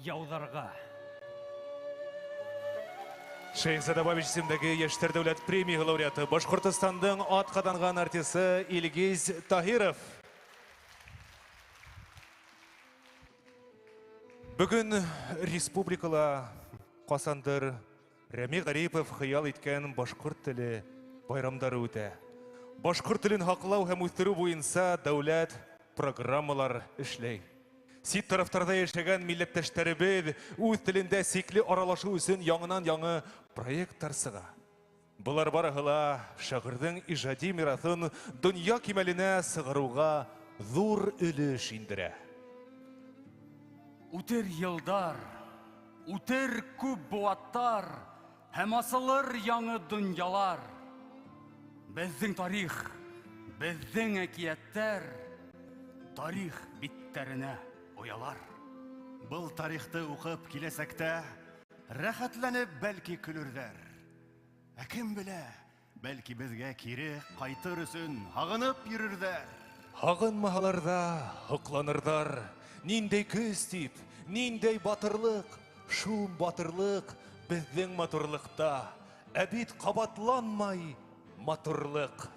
яуҙарға. Шейх Задабович исемдәге Йәштәр дәүләт премия лауреаты Башҡортостандың атҡаҙанған артисы Илгиз Таһиров. Бөгөн республикала ҡасандыр Рәми Гарипов хыял иткән башҡорт теле байрамдары үтә. Башҡорт телен һаҡлау һәм үҫтереү буйынса дәүләт программалар эшләй. Сит тарафтарда йәшәгән милләттәштәребеҙ үҙ телендә сикле аралашыу өсөн яңынан-яңы проекттар сыға. Булар барыһы ла шағирҙың ижади мираҫын донъя кимәленә сығарыуға ҙур өлөш индерә. Үтер йылдар, үтер күп быуаттар, һәм асылыр яңы донъялар. Беҙҙең тарих, беҙҙең әкиәттәр тарих биттәренә оялар. Был тарихты уҡып киләсәктә рәхәтләнеп бәлки көлөрҙәр. Ә кем белә, бәлки беҙгә кире ҡайтыр өсөн һағынып йөрөрҙәр. Һағынмаһалар ҙа һоҡланырҙар. Ниндәй көс тип, ниндәй батырлык, шул батырлык беҙҙең матурлыҡта. Ә бит ҡабатланмай матурлык.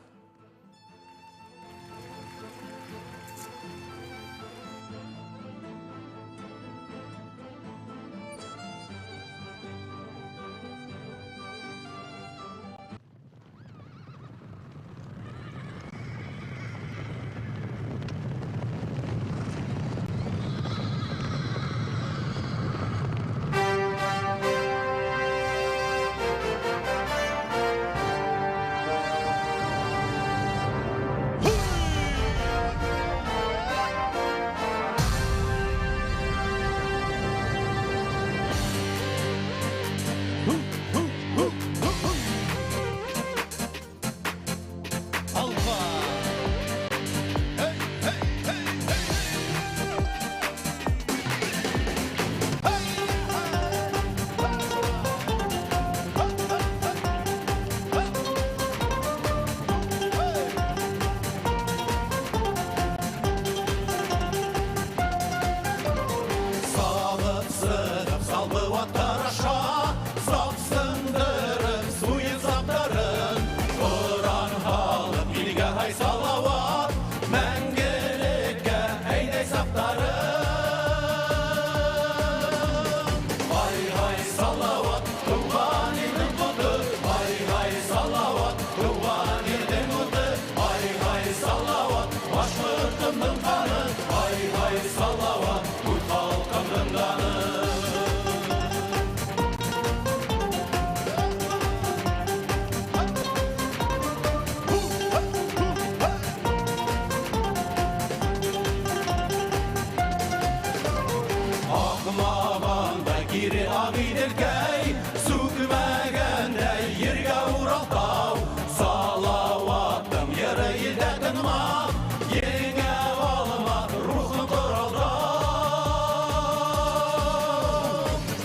алма, еңе алма, рухын құралда.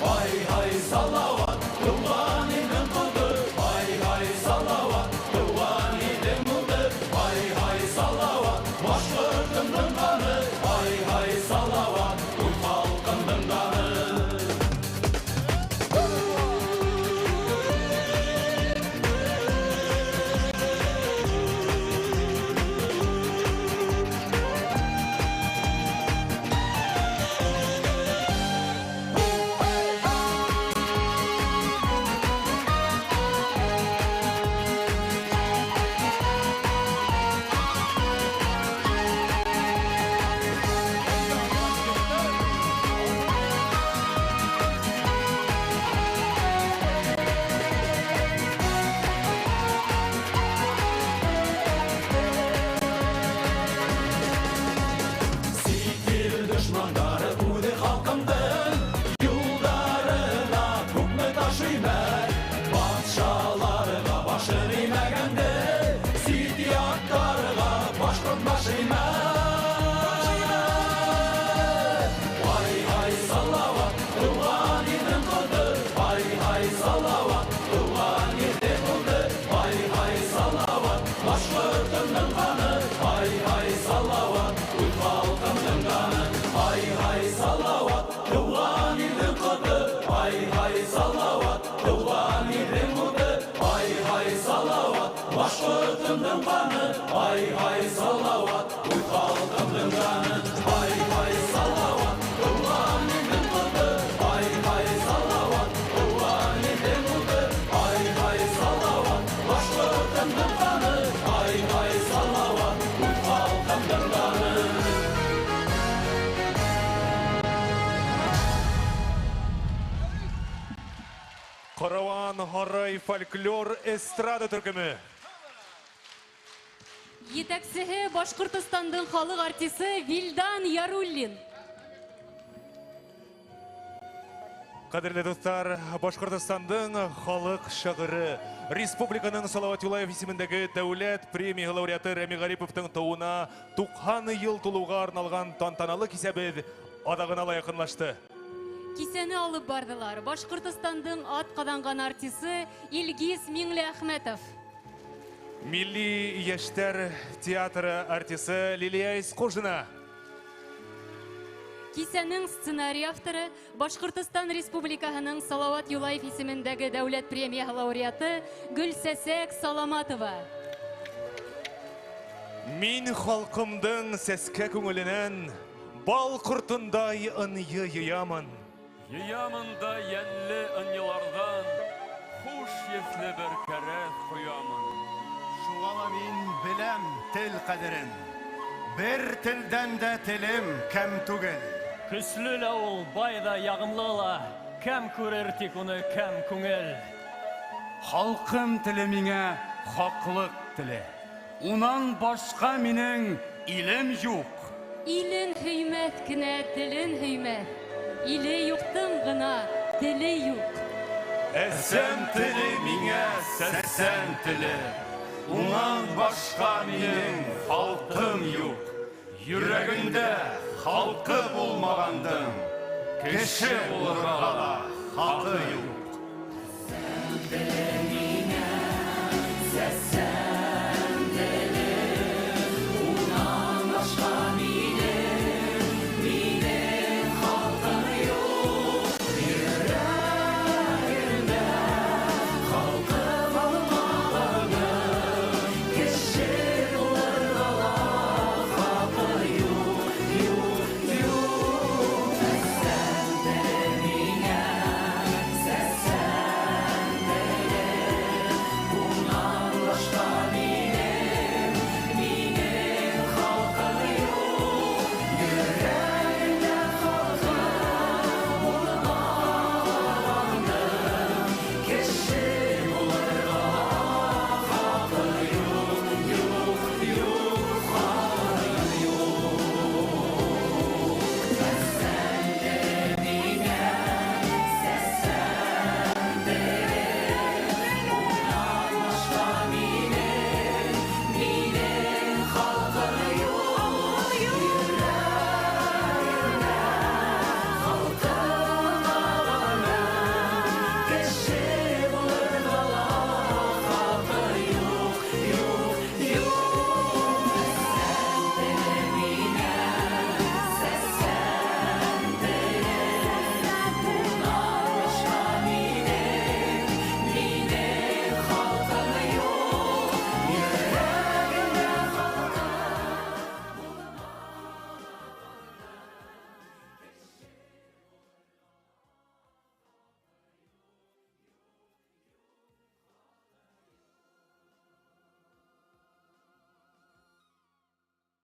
Ай-ай салауат, туған елдің құлды. Ай-ай салауат, туған елдің мұлды. Ай-ай салауат, башқұртымның қаны. Ай-ай салауат, ұлт халқымның қаны. Сикер дұшмандары уды халқымдың, юлдарына көкме ташыймәк. Батшаларға башын имәгәнді, сидияттарға башқұрт башыймәк. Ай-ай салауат, туған елдің құлды. Ай-ай салауат, туған елдің құлды. Ай-ай салауат, башқұртымның қаны. Ай-ай салауат, ұлт халқымның қаны. Ай-ай салауат, туған елдің құлды. Ай-ай салауат, туған елдің құлды. Ай-ай салауат, башқұртымның қаны. Ай-ай салауат, ұлт халқымның қаны. Ай-ай салауат, туған елдің құлды. Ай-ай салауат, туған елдің құлды. Ай-ай салауат, башқұртымның қаны. Ай-ай салауат, ұлт халқымның қаны. Караван Харай фольклор эстрада төркеме. Етәксеһе Башкортостандың халык артисты Вилдан Яруллин. Кадерле достар, Башкортостандың халык шагыры, республиканың Салават Юлаев исемендәге дәүләт премия лауреаты Рәми Гариповтың тууына 90 ел тулуга арналган тантаналы кисәбез адагына якынлашты. Кисәне алып бардылар. Башкортостандың ат каданган артисты Илгиз Миңләхмәтов. Милли яшьтәр театры артисты Лилия Искужина. Кисәнең сценарий авторы Башкортостан Республикаһының Салават Юлаев исемендәге дәүләт премия лауреаты Гөлсәсәк Саламатова. Мин халкымдың сәскә күңеленән бал кортындай ынйы йыямын. Йыямында йәнле ынйылардан хуш есле бер кәрәс куямын. Шуңа мин беләм тел кадерен. Бер телдән дә телем кәм түгел. Көсле лә ул, бай да, ягымлы ла. Кәм күрер тик уны кәм күңел. Халкым теле миңа хаклык теле. Унан башка минең илем юк. Илен һөймәс кенә, телен һөймәс. Иле юктың гына, теле юк. Әсән теле миңа сәсән теле. Унан башка минең халкым юк. Йөрәгендә халкы булмагандың, кеше булырга ла хакы юк.